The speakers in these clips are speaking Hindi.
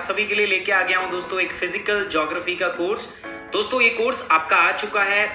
सभी के लिए लेके आ गया हूं दोस्तों एक फिजिकल ज्योग्राफी का कोर्स। दोस्तों ये कोर्स आपका आ चुका है।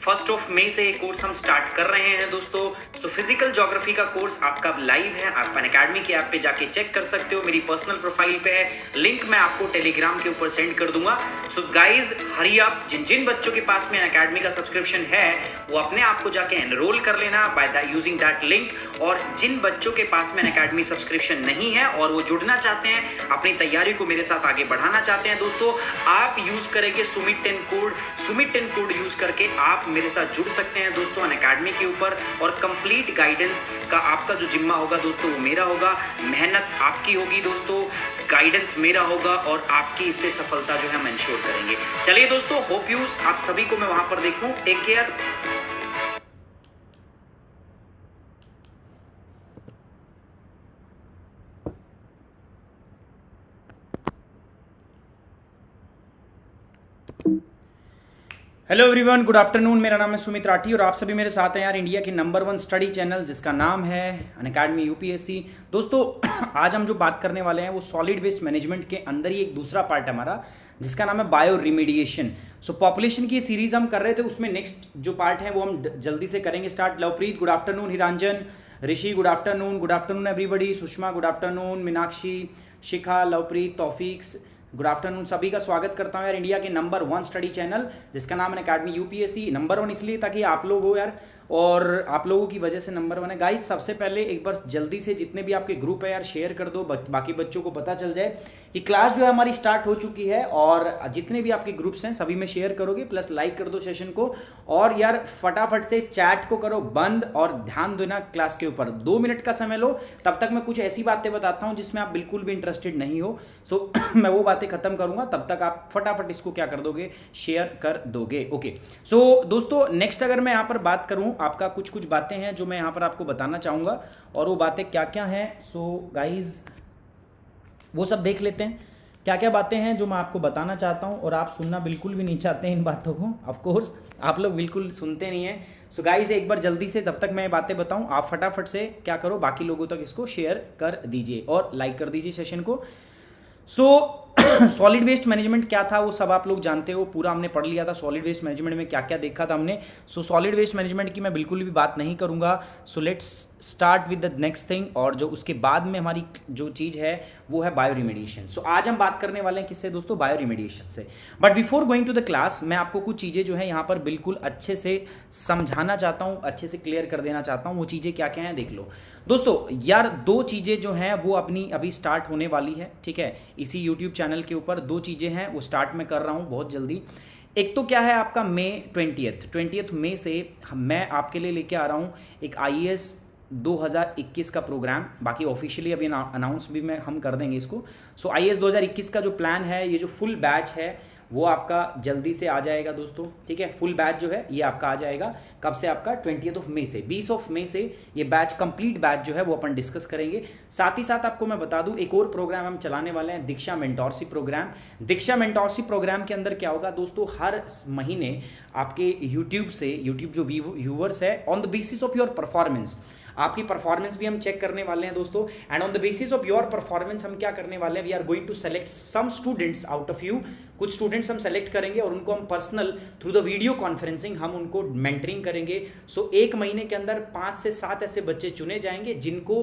1 मई से ये कोर्स हम स्टार्ट कर रहे हैं दोस्तों। सो फिजिकल ज्योग्राफी का कोर्स आपका लाइव है। आप अनअकैडमी के ऐप पे जाके चेक कर सकते हो। मेरी पर्सनल प्रोफाइल पे है, लिंक मैं आपको टेलीग्राम के ऊपर सेंड कर दूंगा। सो गाइज हरी अप, जिन जिन बच्चों के पास में अनअकैडमी का सब्सक्रिप्शन है वो अपने आप को जाके एनरोल कर लेना बाय यूजिंग दैट लिंक। और जिन बच्चों के पास में अनअकैडमी सब्सक्रिप्शन नहीं है और वो जुड़ना चाहते हैं, अपनी तैयारी को मेरे साथ आगे बढ़ाना चाहते हैं दोस्तों, आप यूज करेंगे सुमित 10 कोड यूज करके आप मेरे साथ जुड़ सकते हैं दोस्तों अनअकैडमी के ऊपर। और कंप्लीट गाइडेंस का आपका जो जिम्मा होगा दोस्तों वो मेरा होगा, मेहनत आपकी होगी दोस्तों, गाइडेंस मेरा होगा और आपकी इससे सफलता जो है हम इंश्योर करेंगे। चलिए दोस्तों, होप यू आप सभी को मैं वहां पर देखूं। Take care. Hello everyone, good afternoon. मेरा नाम है सुमित राठी और आप सभी मेरे साथ हैं यार इंडिया के नंबर 1 स्टडी चैनल जिसका नाम है अनअकैडमी यूपीएससी। दोस्तों आज हम जो बात करने वाले हैं वो सॉलिड वेस्ट मैनेजमेंट के अंदर ही एक दूसरा पार्ट है हमारा जिसका नाम है बायो रिमेडिएशन। सो पॉपुलेशन की सीरीज हम कर रहे थे, उसमें नेक्स्ट जो पार्ट है वो हम जल्दी से करेंगे start. Lovepreet good afternoon, Hiranjan, Rishi good afternoon everybody, Sushma good afternoon, Meenakshi, Shikha, Lovepreet, Taufiq good afternoon. सभी का स्वागत करता हूं यार इंडिया के नंबर 1 स्टडी चैनल जिसका नाम है अनअकैडमी यूपीएससी। नंबर 1 इसलिए ताकि आप लोग हो यार, और आप लोगों की वजह से नंबर 1 है। गाइज सबसे पहले एक बार जल्दी से जितने भी आपके ग्रुप है यार शेयर कर दो, बाकी बच्चों को पता चल जाए कि क्लास जो है हमारी स्टार्ट हो चुकी है। और जितने भी आपके ग्रुप्स हैं सभी में शेयर करोगे, प्लस लाइक कर दो सेशन को। और यार फटाफट से चैट को करो बंद और ध्यान देना क्लास के ऊपर। 2 मिनट का समय लो, तब तक मैं कुछ ऐसी बातें बताता हूं जिसमें आप बिल्कुल भी इंटरेस्टेड नहीं हो। सो मैं वो बातें खत्म करूंगा, तब तक आप फटाफट इसको क्या कर दोगे, शेयर कर दोगे। ओके सो दोस्तों नेक्स्ट अगर मैं यहाँ पर बात करूं, आपका कुछ बातें हैं जो मैं यहाँ पर आपको बताना चाहूंगा और वो बातें क्या क्या हैं। सो गाइज वो सब देख लेते हैं क्या क्या बातें हैं जो मैं आपको बताना चाहता हूं। और आप सुनना बिल्कुल भी नहीं चाहते हैं इन बातों को, ऑफ कोर्स आप लोग बिल्कुल सुनते नहीं हैं। सो गाइज एक बार जल्दी से, तब तक मैं बातें बताऊं, आप फटाफट से क्या करो, बाकी लोगों तक इसको शेयर कर दीजिए और लाइक कर दीजिए सेशन को। सो सॉलिड वेस्ट मैनेजमेंट क्या था वो सब आप लोग जानते हो, पूरा हमने पढ़ लिया था। सॉलिड वेस्ट मैनेजमेंट में क्या क्या देखा था हमने। सो सॉलिड वेस्ट मैनेजमेंट की मैं बिल्कुल भी बात नहीं करूंगा। So let's start with the next thing. और जो उसके बाद में हमारी जो चीज़ है वो है बायो रिमेडिएशन। सो आज हम बात करने वाले हैं किससे दोस्तों, बायो रिमेडिएशन से। But before going to the class मैं आपको कुछ चीज़ें जो है यहाँ पर बिल्कुल अच्छे से समझाना चाहता हूँ, अच्छे से क्लियर कर देना चाहता हूँ। वो चीज़ें क्या क्या हैं देख लो दोस्तों। यार 2 चीज़ें जो हैं वो अपनी अभी स्टार्ट होने वाली है, ठीक है। इसी यूट्यूब चैनल के ऊपर 2 चीज़ें हैं वो स्टार्ट में कर रहा हूँ बहुत जल्दी। एक तो क्या है आपका मई 20 मई से मैं आपके लिए लेके आ रहा हूँ एक IAS 2021 का प्रोग्राम। बाकी ऑफिशियली अभी अनाउंस भी हम कर देंगे इसको। सो IAS 2021 का जो प्लान है, ये जो फुल बैच है वो आपका जल्दी से आ जाएगा दोस्तों, ठीक है। फुल बैच जो है ये आपका आ जाएगा कब से, आपका 20 मई से, 20 मई से ये बैच, कंप्लीट बैच जो है वो अपन डिस्कस करेंगे। साथ ही साथ आपको मैं बता दूं एक और प्रोग्राम हम चलाने वाले हैं, दीक्षा मेंटोरशिप प्रोग्राम। दीक्षा मेंटोरशिप प्रोग्राम के अंदर क्या होगा दोस्तों, हर महीने आपके यूट्यूब जो व्यूवर्स है, on the basis of your performance, आपकी परफॉर्मेंस भी हम चेक करने वाले हैं दोस्तों। And on the basis of your performance हम क्या करने वाले हैं, we are going to select some students out of you. कुछ स्टूडेंट्स हम सेलेक्ट करेंगे और उनको हम personal through the video conferencing हम उनको मेंटरिंग करेंगे। सो 1 महीने के अंदर 5 से 7 ऐसे बच्चे चुने जाएंगे जिनको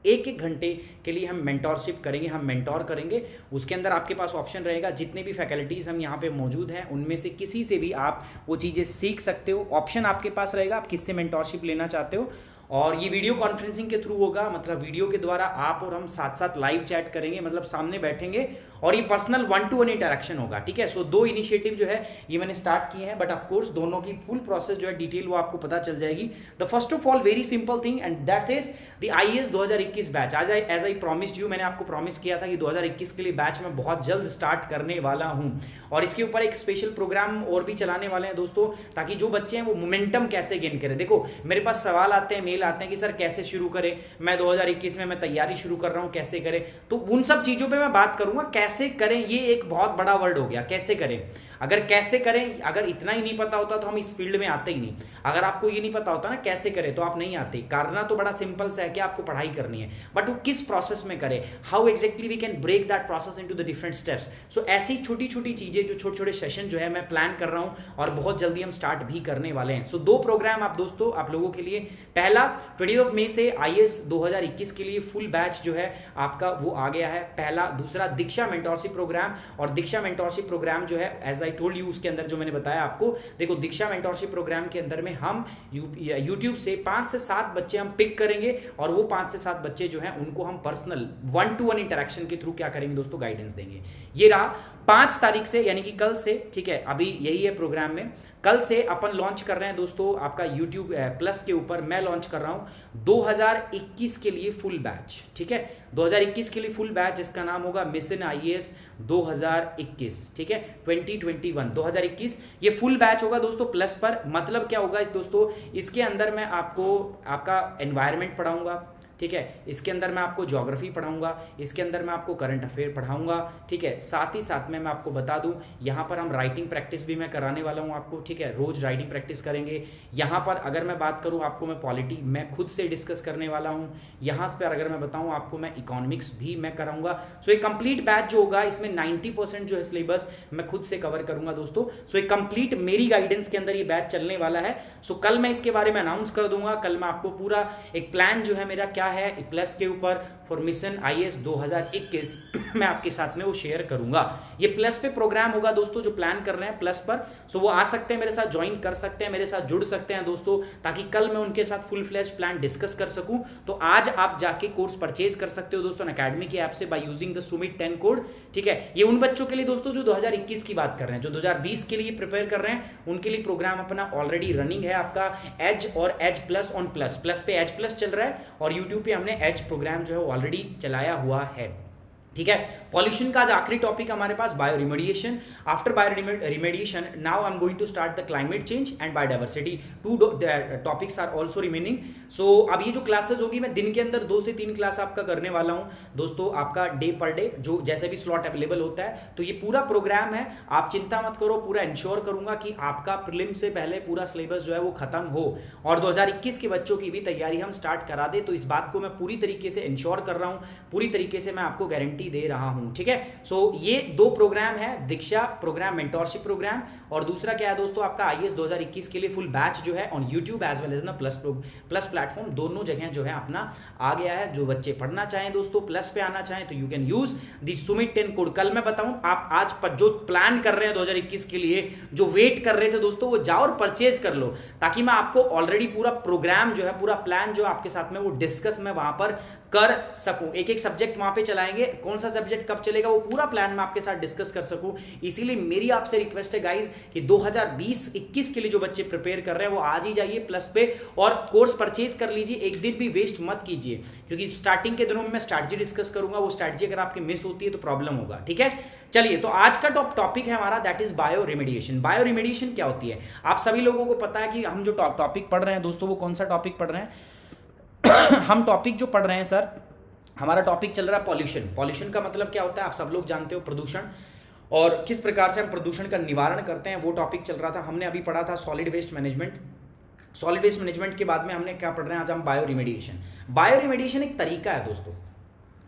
1-1 घंटे के लिए हम मेंटोरशिप करेंगे, हम मेंटोर करेंगे। उसके अंदर आपके पास ऑप्शन रहेगा, जितने भी फैकल्टीज़ हम यहाँ पे मौजूद हैं उनमें से किसी से भी आप वो चीज़ें सीख सकते हो। ऑप्शन आपके पास रहेगा आप किससे मेंटोरशिप लेना चाहते हो। और ये वीडियो कॉन्फ्रेंसिंग के थ्रू होगा, मतलब वीडियो के द्वारा आप और हम साथ साथ लाइव चैट करेंगे, मतलब सामने बैठेंगे और ये पर्सनल 1-to-1 इंटरेक्शन होगा, ठीक है। सो 2 इनिशिएटिव जो है ये मैंने स्टार्ट किए हैं, बट ऑफ कोर्स दोनों की फुल प्रोसेस जो है डिटेल वो आपको पता चल जाएगी। The first of all very simple thing and that is the IAS 2021 batch. आज एज आई प्रॉमिस्ड यू, मैंने आपको प्रॉमिस किया था कि 2021 के लिए बैच में बहुत जल्द स्टार्ट करने वाला हूं और इसके ऊपर एक स्पेशल प्रोग्राम और भी चलाने वाले हैं दोस्तों, ताकि जो बच्चे हैं वो मोमेंटम कैसे गेन करें। देखो मेरे पास सवाल आते हैं, मेल आते हैं कि सर कैसे शुरू करें, मैं 2021 में मैं तैयारी शुरू कर रहा हूं, कैसे करें। तो उन सब चीजों पे मैं बात करूंगा, कैसे कैसे करें, ये एक बहुत बड़ा वर्ड हो गया, कैसे करें। अगर कैसे करें, अगर इतना ही नहीं पता होता तो हम इस फील्ड में आते ही नहीं। अगर आपको ये नहीं पता होता ना कैसे करें तो आप नहीं आते। करना तो बड़ा सिंपल सा है कि आपको पढ़ाई करनी है, बट वो किस प्रोसेस में करें, how exactly we can break that process into the different steps. So ऐसी छोटी छोटी चीजें, जो छोटे छोटे सेशन जो है मैं प्लान कर रहा हूं और बहुत जल्दी हम स्टार्ट भी करने वाले हैं। सो 2 प्रोग्राम आप दोस्तों आप लोगों के लिए, पहला 20 मई से IAS 2021 के लिए फुल बैच जो है आपका वो आ गया है पहला। दूसरा दीक्षा मेंटोरशिप प्रोग्राम, और दीक्षा मेंटोरशिप प्रोग्राम जो है एज आई टोल्ड यू उसके अंदर जो मैंने बताया आपको, देखो दीक्षा मेंटोरशिप प्रोग्राम के अंदर में हम यूट्यूब से 5 से 7 बच्चे हम पिक करेंगे और वो 5 से 7 बच्चे जो हैं उनको हम पर्सनल 1-to-1 इंटरेक्शन के थ्रू क्या करेंगे दोस्तों, गाइडेंस देंगे। ये रहा 5 तारीख से, यानी कि कल से, ठीक है, अभी यही है प्रोग्राम में। कल से अपन लॉन्च कर रहे हैं दोस्तों आपका YouTube प्लस के ऊपर मैं लॉन्च कर रहा हूं 2021 के लिए फुल बैच, ठीक है, 2021 के लिए फुल बैच जिसका नाम होगा मिशन IAS 2021, ठीक है, 2021 ये फुल बैच होगा दोस्तों प्लस पर। मतलब क्या होगा इस दोस्तों, इसके अंदर मैं आपको आपका एनवायरनमेंट पढ़ाऊंगा, ठीक है, इसके अंदर मैं आपको ज्योग्राफी पढ़ाऊंगा, इसके अंदर मैं आपको करंट अफेयर पढ़ाऊंगा, ठीक है, साथ ही साथ में मैं आपको बता दूं यहाँ पर हम राइटिंग प्रैक्टिस भी मैं कराने वाला हूँ आपको, ठीक है, रोज राइटिंग प्रैक्टिस करेंगे। यहाँ पर अगर मैं बात करूँ आपको, मैं पॉलिटी मैं खुद से डिस्कस करने वाला हूँ। यहाँ पर अगर मैं बताऊँ आपको, मैं इकोनॉमिक्स भी मैं कराऊंगा। सो एक कंप्लीट बैच जो होगा इसमें 90% जो है सिलेबस मैं खुद से कवर करूंगा दोस्तों। सो एक कंप्लीट मेरी गाइडेंस के अंदर ये बैच चलने वाला है। सो कल मैं इसके बारे में अनाउंस कर दूंगा, कल मैं आपको पूरा एक प्लान जो है मेरा क्या है प्लस के ऊपर फॉर मिशन IAS 2021 मैं आपके साथ में वो शेयर करूंगा। ये प्लस पे प्रोग्राम होगा दोस्तों जो प्लान कर रहे हैं प्लस पर, सो वो आ सकते हैं मेरे साथ, ज्वाइन कर सकते हैं, मेरे साथ जुड़ सकते हैं दोस्तों, ताकि कल मैं उनके साथ फुल फ्लैश प्लान डिस्कस कर सकूं। तो आज आप जाके कोर्स परचेज कर सकते हो दोस्तों अकेडमी की ऐप से by using the Sumit 10 code, ठीक है। ये उन बच्चों के लिए दोस्तों जो 2021 की बात कर रहे हैं, जो 2020 के लिए प्रिपेयर कर रहे हैं, उनके लिए प्रोग्राम अपना ऑलरेडी रनिंग है आपका एज और edge plus on plus. Plus पे एज प्लस चल रहा है और यूट्यूब पे हमने एज प्रोग्राम जो है ऑलरेडी चलाया हुआ है, ठीक है। पॉल्यूशन का आज आखिरी टॉपिक हमारे पास bioremediation. After bioremediation now I am going to start the climate change and biodiversity. 2 topics are also remaining. So अब ये जो क्लासेस होगी मैं दिन के अंदर 2 से 3 क्लास आपका करने वाला हूं दोस्तों, आपका डे पर डे जो जैसे भी स्लॉट अवेलेबल होता है। तो ये पूरा प्रोग्राम है, आप चिंता मत करो, पूरा इंश्योर करूंगा कि आपका प्रीलिम से पहले पूरा सिलेबस जो है वो खत्म हो और 2021 के बच्चों की भी तैयारी हम स्टार्ट करा दे। तो इस बात को मैं पूरी तरीके से इंश्योर कर रहा हूं, पूरी तरीके से मैं आपको गारंटी दे रहा हूं, ठीक है। सो ये 2 प्रोग्राम है, दीक्षा प्रोग्राम, मेंटोरशिप प्रोग्राम, और दूसरा क्या है दोस्तों आपका IAS 2021 के लिए फुल बैच जो है on YouTube as well as ना प्लस प्लेटफॉर्म, दोनों जगह जो है अपना आ गया है। जो बच्चे पढ़ना चाहें दोस्तों, प्लस पे आना चाहें तो you can use the Sumit 10 code. कल मैं बताऊं, आप आज पर जो प्लान कर रहे हैं 2021 के लिए, जो वेट कर रहे थे दोस्तों, वो जाओ और परचेज कर लो, ताकि मैं आपको ऑलरेडी पूरा प्रोग्राम जो है, पूरा प्लान जो आपके साथ में वो डिस्कस मैं वहां पर कर सकूं। एक एक सब्जेक्ट वहां पे चलाएंगे, कौन सा सब्जेक्ट कब चलेगा वो पूरा प्लान मैं आपके साथ डिस्कस कर सकूं। इसीलिए मेरी आपसे रिक्वेस्ट है गाइस कि 2020-21 के लिए जो बच्चे प्रिपेयर कर रहे हैं वो आज ही जाइए प्लस पे और कोर्स परचेज कर लीजिए। एक दिन भी वेस्ट मत कीजिए, क्योंकि स्टार्टिंग के दिनों में मैं स्ट्रैटेजी डिस्कस करूंगा, वो स्ट्रैटेजी अगर आपकी मिस होती है तो प्रॉब्लम होगा, ठीक है। चलिए, तो आज का टॉपिक है हमारा, that is bio remediation. Bio remediation क्या होती है, आप सभी लोगों को पता है कि हम जो टॉपिक पढ़ रहे हैं दोस्तों, वो कौन सा टॉपिक पढ़ रहे हैं हम टॉपिक जो पढ़ रहे हैं सर, हमारा टॉपिक चल रहा है पॉल्यूशन। पॉल्यूशन का मतलब क्या होता है आप सब लोग जानते हो, प्रदूषण, और किस प्रकार से हम प्रदूषण का निवारण करते हैं वो टॉपिक चल रहा था। हमने अभी पढ़ा था solid waste management. Solid waste management के बाद में हमने क्या पढ़ रहे हैं आज हम, बायो रिमेडिएशन। बायो रिमेडिएशन एक तरीका है दोस्तों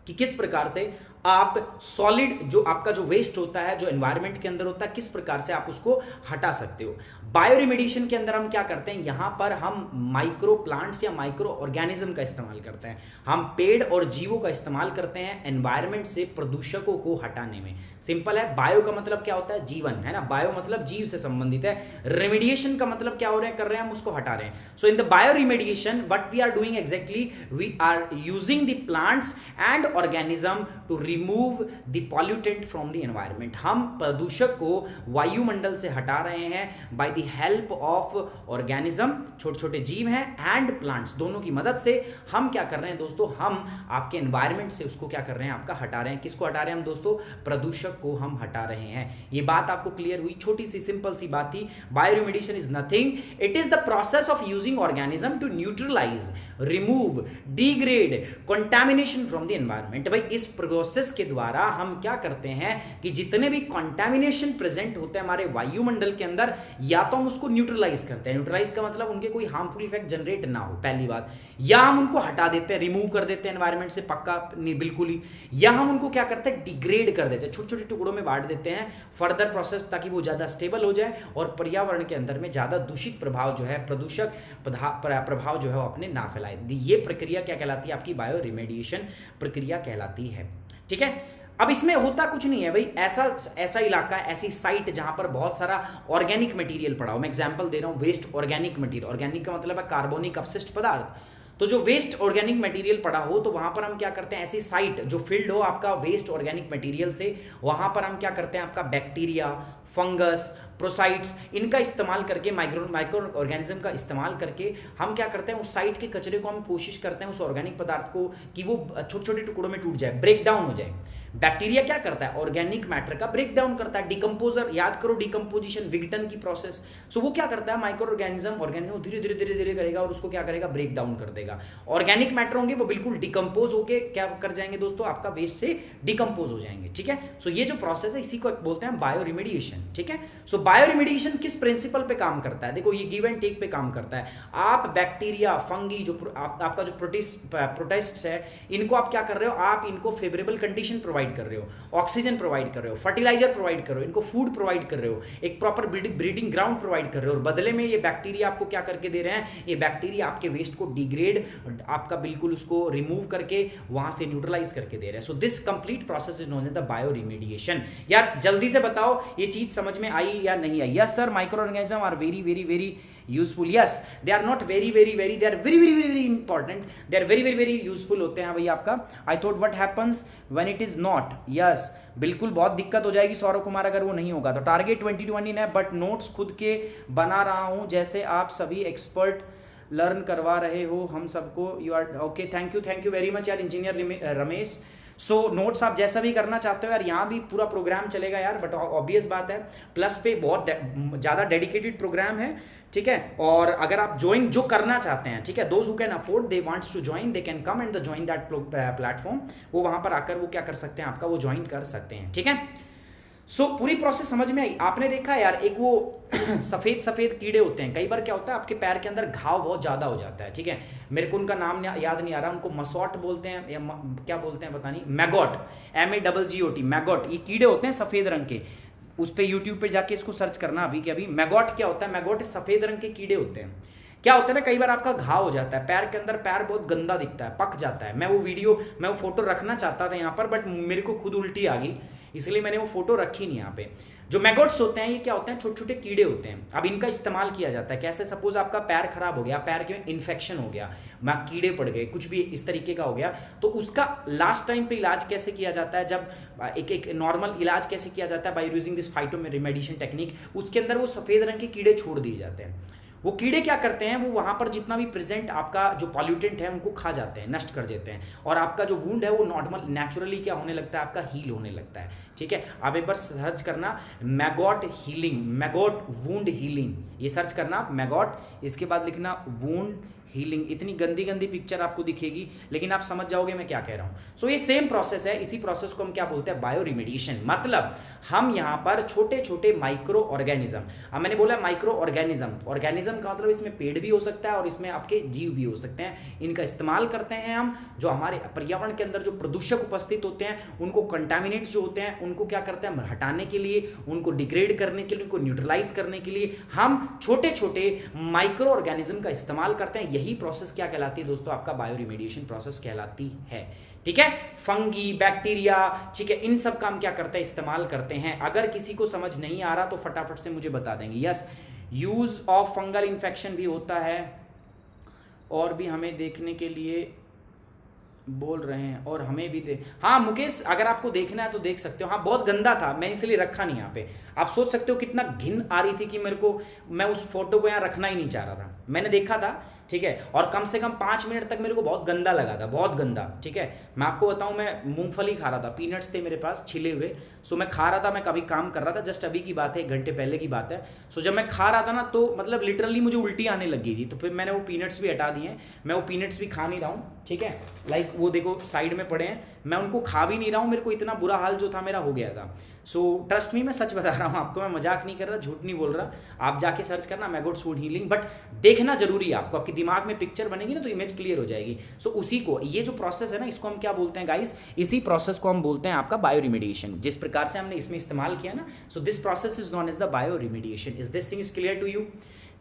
कि किस प्रकार से आप सॉलिड जो आपका जो वेस्ट होता है, जो एनवायरनमेंट के अंदर होता है, किस प्रकार से आप उसको हटा सकते हो। बायो रिमेडिएशन के अंदर हम क्या करते हैं, यहां पर हम माइक्रो प्लांट्स या माइक्रो ऑर्गेनिज्म का इस्तेमाल करते हैं। हम पेड़ और जीवों का इस्तेमाल करते हैं एनवायरनमेंट से प्रदूषकों को हटाने में। सिंपल है, बायो का मतलब क्या होता है, जीवन, है ना, बायो मतलब जीव से संबंधित है। रिमेडिएशन का मतलब क्या हो रहे हैं, कर रहे हैं हम उसको हटा रहे हैं। So in the bioremediation what we are doing exactly, we are using the plants and organism to remove the pollutant from the environment. हम प्रदूषक को वायुमंडल से हटा रहे हैं by the help of organism, छोटे छोटे जीव हैं, एंड प्लांट्स, दोनों की मदद से हम क्या कर रहे हैं दोस्तों, हम आपके एनवायरनमेंट से उसको क्या कर रहे हैं, आपका हटा रहे हैं। किसको हटा रहे हैं हम दोस्तों, प्रदूषक को हम हटा रहे हैं। ये बात आपको क्लियर हुई, छोटी सी सिंपल सी बात थी। Bioremediation is nothing, it is the process of using organism to neutralise, remove, degrade contamination from the environment. भाई इस प्रोसेस प्रोसेस के द्वारा हम क्या करते हैं कि जितने भी कंटामिनेशन प्रेजेंट होते हैं हमारे वायुमंडल के अंदर, या तो हम उसको न्यूट्रलाइज करते हैं, न्यूट्रलाइज का मतलब उनके कोई हार्मफुल इफेक्ट जनरेट ना हो पहली बात, या हम उनको हटा देते हैं, रिमूव कर देते हैं एनवायरमेंट से, पक्का नहीं बिल्कुल ही, या हम उनको क्या करते हैं डिग्रेड कर देते हैं, छोटे छोटे टुकड़ों में बांट देते हैं फर्दर प्रोसेस, ताकि वो ज्यादा स्टेबल हो जाए और पर्यावरण के अंदर में ज्यादा दूषित प्रभाव जो है, प्रदूषक प्रभाव जो है वो अपने ना फैलाए। ये प्रक्रिया क्या कहलाती है? आपकी बायो रिमेडिएशन प्रक्रिया कहलाती है। ठीक है, अब इसमें होता कुछ नहीं है भाई, ऐसा इलाका, ऐसी साइट जहां पर बहुत सारा ऑर्गेनिक मटेरियल पड़ा हो। मैं एग्जांपल दे रहा हूं, वेस्ट ऑर्गेनिक मटेरियल, ऑर्गेनिक का मतलब है कार्बनिक अपशिष्ट पदार्थ। तो जो वेस्ट ऑर्गेनिक मटेरियल पड़ा हो तो वहां पर हम क्या करते हैं, ऐसी साइट जो फिल्ड हो आपका वेस्ट ऑर्गेनिक मटेरियल से, वहां पर हम क्या करते हैं, आपका बैक्टीरिया, फंगस, प्रोसाइट्स, इनका इस्तेमाल करके, माइक्रो ऑर्गेनिज्म का इस्तेमाल करके हम क्या करते हैं, उस साइट के कचरे को हम कोशिश करते हैं उस ऑर्गेनिक पदार्थ को कि वो छोटे छोटे टुकड़ों में टूट जाए, ब्रेक डाउन हो जाए। बैक्टीरिया क्या करता है? ऑर्गेनिक मैटर का ब्रेक डाउन करता है, डिकम्पोजर, याद करो डिकम्पोजिशन, विघटन की प्रोसेस। सो वो क्या करता है, माइक्रो ऑर्गेनिज्म धीरे धीरे धीरे धीरे करेगा और उसको क्या करेगा, ब्रेक डाउन कर देगा। ऑर्गेनिक मैटर होंगे वो बिल्कुल डिकम्पोज होके क्या कर जाएंगे दोस्तों, आपका वेस्ट से डिकम्पोज हो जाएंगे। ठीक है, सो ये जो प्रोसेस है इसी को बोलते हैं बायो रिमेडिएशन। ठीक है, सो बायो रिमेडिएशन किस प्रिंसिपल पे काम करता है? देखो ये गिव एंड टेक पे काम करता है। आप बैक्टीरिया, फंगी, जो आपका जो प्रोटिस्ट है, इनको आप क्या कर रहे हो, आप इनको फेवरेबल कंडीशन प्रोवाइड कर रहे हो, ऑक्सीजन प्रोवाइड कर रहे हो, फर्टिलाइजर प्रोवाइड कर रहे हो, इनको फूड प्रोवाइड कर रहे हो, एक प्रॉपर ब्रीडिंग ग्राउंड प्रोवाइड कर रहे हो, और बदले में ये बैक्टीरिया आपको क्या करके दे रहे हैं, ये बैक्टीरिया आपके वेस्ट को डिग्रेड, आपका बिल्कुल उसको रिमूव करके वहां से न्यूट्रलाइज करके दे रहे हैं। So this complete process is known as the bioremediation. यार जल्दी से बताओ ये चीज समझ में आई या नहीं आई? Yes sir, microorganism are very very very useful. Yes, they are not very very very, they are very very very important, they are very very very useful होते हैं भाई आपका। I thought what happens when it is not. Yes, बिल्कुल बहुत दिक्कत हो जाएगी सौरभ कुमार अगर वो नहीं होगा तो। टारगेट 2020 है बट नोट्स खुद के बना रहा हूं, जैसे आप सभी एक्सपर्ट लर्न करवा रहे हो हम सबको। You are okay, thank you very much यार इंजीनियर रमेश। सो नोट्स आप जैसा भी करना चाहते हो यार, यहाँ भी पूरा प्रोग्राम चलेगा यार, बट ऑब्वियस बात है प्लस पे बहुत ज़्यादा डेडिकेटेड प्रोग्राम है। ठीक है, और अगर आप ज्वाइन जो करना चाहते हैं, ठीक है, those who can afford they wants to join, they can come and the join that platform. वो वहां पर आकर वो क्या कर सकते हैं, आपका वो ज्वाइन कर सकते हैं। ठीक है, सो पूरी प्रोसेस समझ में आई? आपने देखा यार, एक वो सफेद कीड़े होते हैं, कई बार क्या होता है आपके पैर के अंदर घाव बहुत ज्यादा हो जाता है। ठीक है, मेरे को उनका नाम याद नहीं आ रहा, उनको मसॉट बोलते हैं या क्या बोलते हैं पता नहीं, मैगोट, MAGGOT, मैगोट, ये कीड़े होते हैं सफेद रंग के। उस पर यूट्यूब पे जाके इसको सर्च करना अभी कि अभी। मैगोट क्या होता है? मैगोट सफेद रंग के कीड़े होते हैं। क्या होता है ना, कई बार आपका घाव हो जाता है पैर के अंदर, पैर बहुत गंदा दिखता है, पक जाता है। मैं वो फोटो रखना चाहता था यहाँ पर, बट मेरे को खुद उल्टी आ गई, इसलिए मैंने वो फोटो रखी नहीं यहाँ पे। जो मैगोट्स होते हैं ये क्या होते हैं, छोटे छोटे कीड़े होते हैं। अब इनका इस्तेमाल किया जाता है कैसे? सपोज आपका पैर खराब हो गया, पैर के इन्फेक्शन हो गया, कीड़े पड़ गए, कुछ भी इस तरीके का हो गया, तो उसका लास्ट टाइम पे इलाज कैसे किया जाता है? जब एक नॉर्मल इलाज कैसे किया जाता है? By using this phyto remediation technique. उसके अंदर वो सफेद रंग के कीड़े छोड़ दिए जाते हैं। वो कीड़े क्या करते हैं, वो वहां पर जितना भी प्रेजेंट आपका जो पॉल्यूटेंट है उनको खा जाते हैं, नष्ट कर देते हैं, और आपका जो वुंड है वो नॉर्मल नेचुरली क्या होने लगता है, आपका हील होने लगता है। ठीक है, आप एक बार सर्च करना मैगोट हीलिंग, मैगोट वुंड हीलिंग, ये सर्च करना आप मैगोट, इसके बाद लिखना वुंड हीलिंग। इतनी गंदी गंदी पिक्चर आपको दिखेगी, लेकिन आप समझ जाओगे मैं क्या कह रहा हूं। सो ये सेम प्रोसेस है, इसी प्रोसेस को हम क्या बोलते हैं, बायो रिमेडिएशन। मतलब हम यहां पर छोटे छोटे माइक्रो ऑर्गेनिज्म, अब मैंने बोला माइक्रो ऑर्गेनिज्म का मतलब इसमें पेड़ भी हो सकता है और इसमें आपके जीव भी हो सकते हैं। इनका इस्तेमाल करते हैं हम, जो हमारे पर्यावरण के अंदर जो प्रदूषक उपस्थित होते हैं, उनको कंटामिनेट्स जो होते हैं उनको क्या करते हैं हम हटाने के लिए, उनको डिग्रेड करने के लिए, उनको न्यूट्रलाइज करने के लिए हम छोटे छोटे माइक्रो ऑर्गेनिज्म का इस्तेमाल करते हैं। यही प्रोसेस क्या कहलाती है दोस्तों, आपका बायो रिमेडिएशन प्रोसेस कहलाती है। ठीक है, फंगी, बैक्टीरिया, ठीक है, इन सब का हम क्या करते हैं, इस्तेमाल करते हैं। अगर किसी को समझ नहीं आ रहा तो फटाफट से मुझे बता देंगे। Yes, use of fungal infection भी होता है, और भी हमें देखने के लिए बोल रहे हैं, और हमें भी हाँ मुकेश, अगर आपको देखना है तो देख सकते हो। हाँ बहुत गंदा था, मैं इसलिए रखा नहीं यहाँ पे। आप सोच सकते हो कितना घिन आ रही थी कि मेरे को, मैं उस फोटो को यहाँ रखना ही नहीं चाह रहा था। मैंने देखा था, ठीक है, और कम से कम 5 मिनट तक मेरे को बहुत गंदा लगा था, बहुत गंदा। ठीक है, मैं आपको बताऊं, मैं मूंगफली खा रहा था, पीनट्स थे मेरे पास छिले हुए, सो मैं खा रहा था, मैं कभी काम कर रहा था, जस्ट अभी की बात है, 1 घंटे पहले की बात है। सो जब मैं खा रहा था ना तो मतलब लिटरली मुझे उल्टी आने लग गई थी, तो फिर मैंने वो पीनट्स भी हटा दिए, मैं वो पीनट्स भी खा नहीं रहा हूँ, ठीक है। लाइक वो देखो साइड में पड़े हैं, मैं उनको खा भी नहीं रहा हूँ, मेरे को इतना बुरा हाल जो था मेरा हो गया था। सो ट्रस्ट मी, मैं सच बता रहा हूँ आपको, मैं मजाक नहीं कर रहा, झूठ नहीं बोल रहा। आप जाके सर्च करना मैगोट्स फूड हीलिंग, बट देखना जरूरी है आपको, आपके दिमाग में पिक्चर बनेगी ना तो इमेज क्लियर हो जाएगी। सो उसी को, ये जो प्रोसेस है ना, इसको हम क्या बोलते हैं गाइस, इसी प्रोसेस को हम बोलते हैं आपका बायो रिमेडिएशन। जिस प्रकार से हमने इसमें इस्तेमाल किया ना, so this process is known as the bioremediation. Is this thing is clear to you?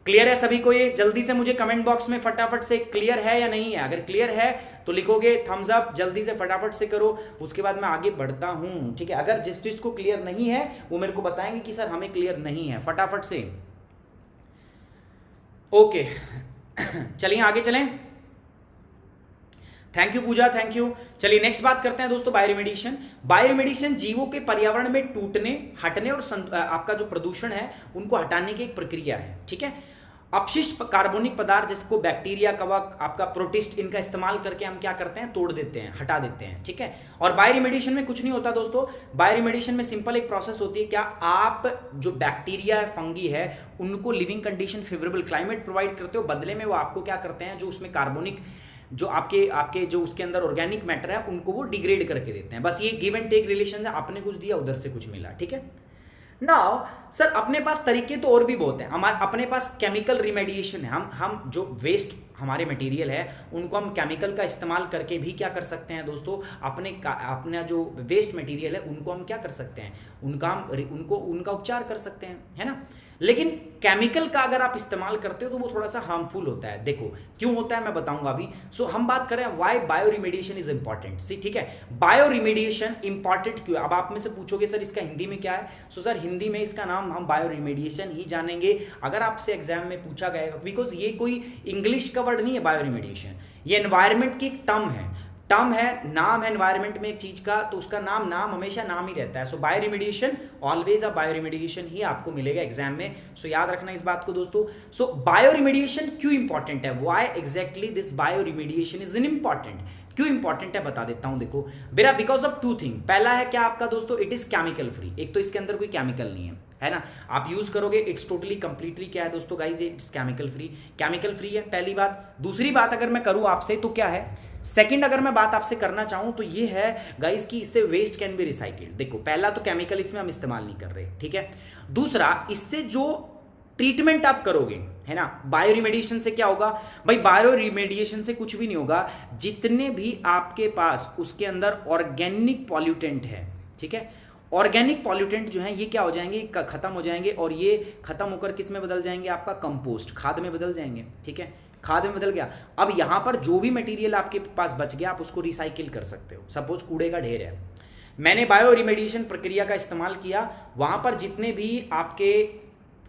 Clear है सभी को? ये जल्दी से मुझे कमेंट बॉक्स में फटाफट से क्लियर है या नहीं है। अगर क्लियर है तो लिखोगे थम्स अप, जल्दी से फटाफट से करो, उसके बाद मैं आगे बढ़ता हूं, ठीक है। अगर जिस चीज को क्लियर नहीं है वो मेरे को बताएंगे कि सर हमें क्लियर नहीं है, फटाफट से। ओके चलिए आगे चलें। Thank you Pooja, thank you. चलिए नेक्स्ट बात करते हैं दोस्तों, बायोरिमेडिएशन। बायोरिमेडिएशन जीवों के पर्यावरण में टूटने, हटने और आपका जो प्रदूषण है उनको हटाने की एक प्रक्रिया है, ठीक है। अपशिष्ट कार्बनिक पदार्थ जिसको बैक्टीरिया, कवक, आपका प्रोटिस्ट, इनका इस्तेमाल करके हम क्या करते हैं, तोड़ देते हैं, हटा देते हैं, ठीक है। और बायोरिमेडिएशन में कुछ नहीं होता दोस्तों, बायोरिमेडिएशन में सिंपल एक प्रोसेस होती है, क्या आप जो बैक्टीरिया है, फंगी है, उनको living condition, favourable climate provide करते हो, बदले में वो आपको क्या करते हैं, जो उसमें कार्बनिक, जो आपके जो उसके अंदर ऑर्गेनिक मैटर है उनको वो डिग्रेड करके देते हैं। बस ये गिव एंड टेक रिलेशन है, आपने कुछ दिया उधर से कुछ मिला, ठीक है। नाउ सर अपने पास तरीके तो और भी बहुत हैं। हमारे अपने पास केमिकल रिमेडिएशन है, हम जो वेस्ट हमारे मटेरियल है उनको हम केमिकल का इस्तेमाल करके भी क्या कर सकते हैं दोस्तों, अपना जो वेस्ट मटेरियल है उनको हम क्या कर सकते हैं, उनका उपचार कर सकते हैं, है ना। लेकिन केमिकल का अगर आप इस्तेमाल करते हो तो वो थोड़ा सा हार्मफुल होता है। देखो क्यों होता है मैं बताऊंगा अभी। सो हम बात कर रहे हैं why bioremediation is important, see ठीक है। बायो रिमेडिएशन इंपॉर्टेंट क्यों? अब आप में से पूछोगे सर इसका हिंदी में क्या है। सो सर हिंदी में इसका नाम हम बायो रिमेडिएशन ही जानेंगे अगर आपसे एग्जाम में पूछा गया, बिकॉज ये कोई इंग्लिश का वर्ड नहीं है बायो रिमेडिएशन, ये एनवायरमेंट की एक टर्म है, नाम है एनवायरमेंट में एक चीज का, तो उसका नाम हमेशा नाम ही रहता है। So bioremediation always a bioremediation ही आपको मिलेगा एग्जाम में। सो याद रखना इस बात को दोस्तों। सो बायो रिमेडिएशन क्यों इंपॉर्टेंट है, why exactly this bio remediation is important, क्यों इंपॉर्टेंट है बता देता हूं। देखो बेरा, बिकॉज ऑफ 2 थिंग। पहला है क्या आपका दोस्तों, इट इज केमिकल फ्री। एक तो इसके अंदर कोई केमिकल नहीं है ना, आप यूज करोगे इट्स टोटली कंप्लीटली क्या है दोस्तों गाइस, इट्स केमिकल फ्री है, पहली बात। दूसरी बात अगर मैं करूं आपसे तो क्या है, सेकंड अगर मैं बात आपसे करना चाहूं तो ये है गाइस कि इससे वेस्ट कैन बी रिसाइकिल्ड। देखो पहला तो केमिकल इसमें हम इस्तेमाल नहीं कर रहे, ठीक है। दूसरा, इससे जो ट्रीटमेंट आप करोगे, है ना, बायो रिमेडिएशन से क्या होगा भाई, बायो रिमेडिएशन से कुछ भी नहीं होगा। जितने भी आपके पास उसके अंदर ऑर्गेनिक पॉल्यूटेंट है, ठीक है, ऑर्गेनिक पॉल्यूटेंट जो है ये क्या हो जाएंगे, खत्म हो जाएंगे, और ये खत्म होकर किस में बदल जाएंगे, आपका कंपोस्ट, खाद में बदल जाएंगे, ठीक है। खाद में बदल गया। अब यहां पर जो भी मटेरियल आपके पास बच गया आप उसको रिसाइकिल कर सकते हो। सपोज कूड़े का ढेर है, मैंने बायो रिमेडिएशन प्रक्रिया का इस्तेमाल किया, वहां पर जितने भी आपके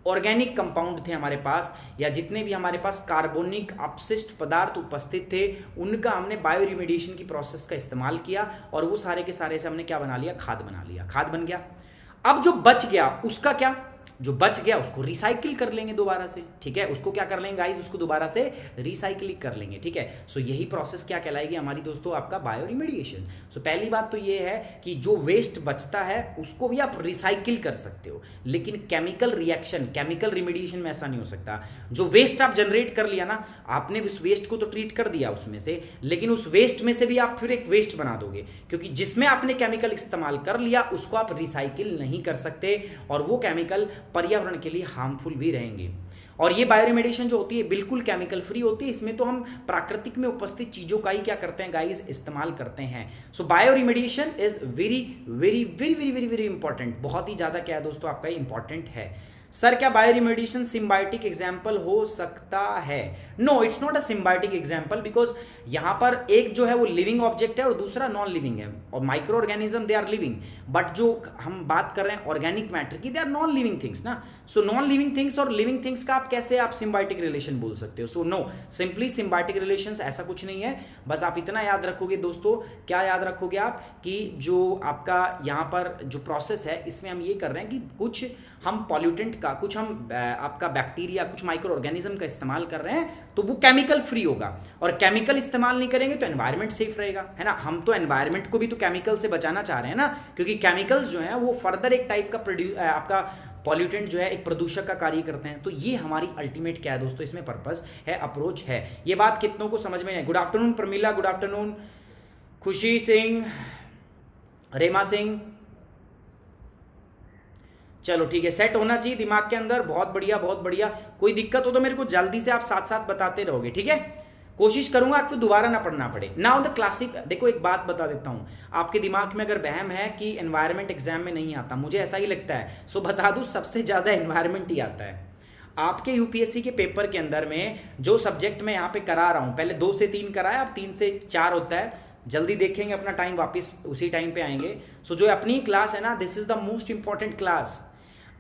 ऑर्गेनिक कंपाउंड थे हमारे पास, या जितने भी हमारे पास कार्बनिक अपशिष्ट पदार्थ उपस्थित थे, उनका हमने बायो रिमेडिएशन की प्रोसेस का इस्तेमाल किया, और वो सारे के सारे से हमने क्या बना लिया, खाद बना लिया, खाद बन गया। अब जो बच गया उसका क्या, जो बच गया उसको रिसाइकिल कर लेंगे दोबारा से, ठीक है। उसको क्या कर लेंगे गाइस, उसको दोबारा से रिसाइकिल कर लेंगे, ठीक है। सो यही प्रोसेस क्या कहलाएगी हमारी दोस्तों, आपका बायो रिमेडिएशन। सो पहली बात तो ये है कि जो वेस्ट बचता है उसको भी आप रिसाइकिल कर सकते हो, लेकिन केमिकल रिएक्शन, केमिकल रिमेडिएशन में ऐसा नहीं हो सकता। जो वेस्ट आप जनरेट कर लिया ना, आपने उस वेस्ट को तो ट्रीट कर दिया उसमें से, लेकिन उस वेस्ट में से भी आप फिर एक वेस्ट बना दोगे, क्योंकि जिसमें आपने केमिकल इस्तेमाल कर लिया उसको आप रिसाइकिल नहीं कर सकते, और वो केमिकल पर्यावरण के लिए हार्मफुल भी रहेंगे। और ये बायो रिमेडिएशन जो होती है बिल्कुल केमिकल फ्री होती है। इसमें तो हम प्राकृतिक में उपस्थित चीजों का ही क्या करते हैं गाइस, इस्तेमाल करते हैं। So bioremediation is very very very very very very important, बहुत ही ज्यादा क्या है दोस्तों आपका इंपॉर्टेंट है। सर क्या बायो रिमेडिएशन सिम्बायोटिक एग्जाम्पल हो सकता है? No, it's not a symbiotic example, because यहां पर एक जो है वो लिविंग ऑब्जेक्ट है और दूसरा नॉन लिविंग है, और microorganism they are living, but जो हम बात कर रहे हैं ऑर्गेनिक मैटर की, they are non living things ना। सो नॉन लिविंग थिंग्स और लिविंग थिंग्स का आप कैसे आप सिम्बायोटिक रिलेशन बोल सकते हो? So no, simply symbiotic relations ऐसा कुछ नहीं है। बस आप इतना याद रखोगे दोस्तों, क्या याद रखोगे आप, कि जो आपका यहाँ पर जो प्रोसेस है इसमें हम ये कर रहे हैं कि कुछ हम पॉल्यूटेंट का, कुछ हम आपका बैक्टीरिया, कुछ माइक्रो ऑर्गेनिज्म का इस्तेमाल कर रहे हैं, तो वो केमिकल फ्री होगा। और केमिकल इस्तेमाल नहीं करेंगे तो एनवायरनमेंट सेफ रहेगा, है ना। हम तो एनवायरनमेंट को भी तो केमिकल से बचाना चाह रहे हैं ना, क्योंकि केमिकल्स जो है वो फर्दर एक टाइप का आपका पॉल्यूटेंट जो है एक प्रदूषक का कार्य करते हैं। तो ये हमारी अल्टीमेट क्या है दोस्तों, इसमें पर्पस है, अप्रोच है। ये बात कितनों को समझ में नहीं? Good afternoon Pramila, good afternoon खुशी सिंह, रेमा सिंह। चलो ठीक है, सेट होना चाहिए दिमाग के अंदर। बहुत बढ़िया, बहुत बढ़िया। कोई दिक्कत हो तो मेरे को जल्दी से आप साथ साथ बताते रहोगे, ठीक है। कोशिश करूंगा आपको दोबारा ना पढ़ना पड़े। नाउ द क्लासिक, देखो एक बात बता देता हूं, आपके दिमाग में अगर वहम है कि एनवायरनमेंट एग्जाम में नहीं आता, मुझे ऐसा ही लगता है, सो बता दूं सबसे ज्यादा एनवायरनमेंट ही आता है आपके यूपीएससी के पेपर के अंदर में। जो सब्जेक्ट मैं यहाँ पे करा रहा हूँ, पहले 2 से 3 कराया, अब 3 से 4 होता है। जल्दी देखेंगे, अपना टाइम वापस उसी टाइम पे आएंगे। सो जो अपनी क्लास है ना, this is the most important class.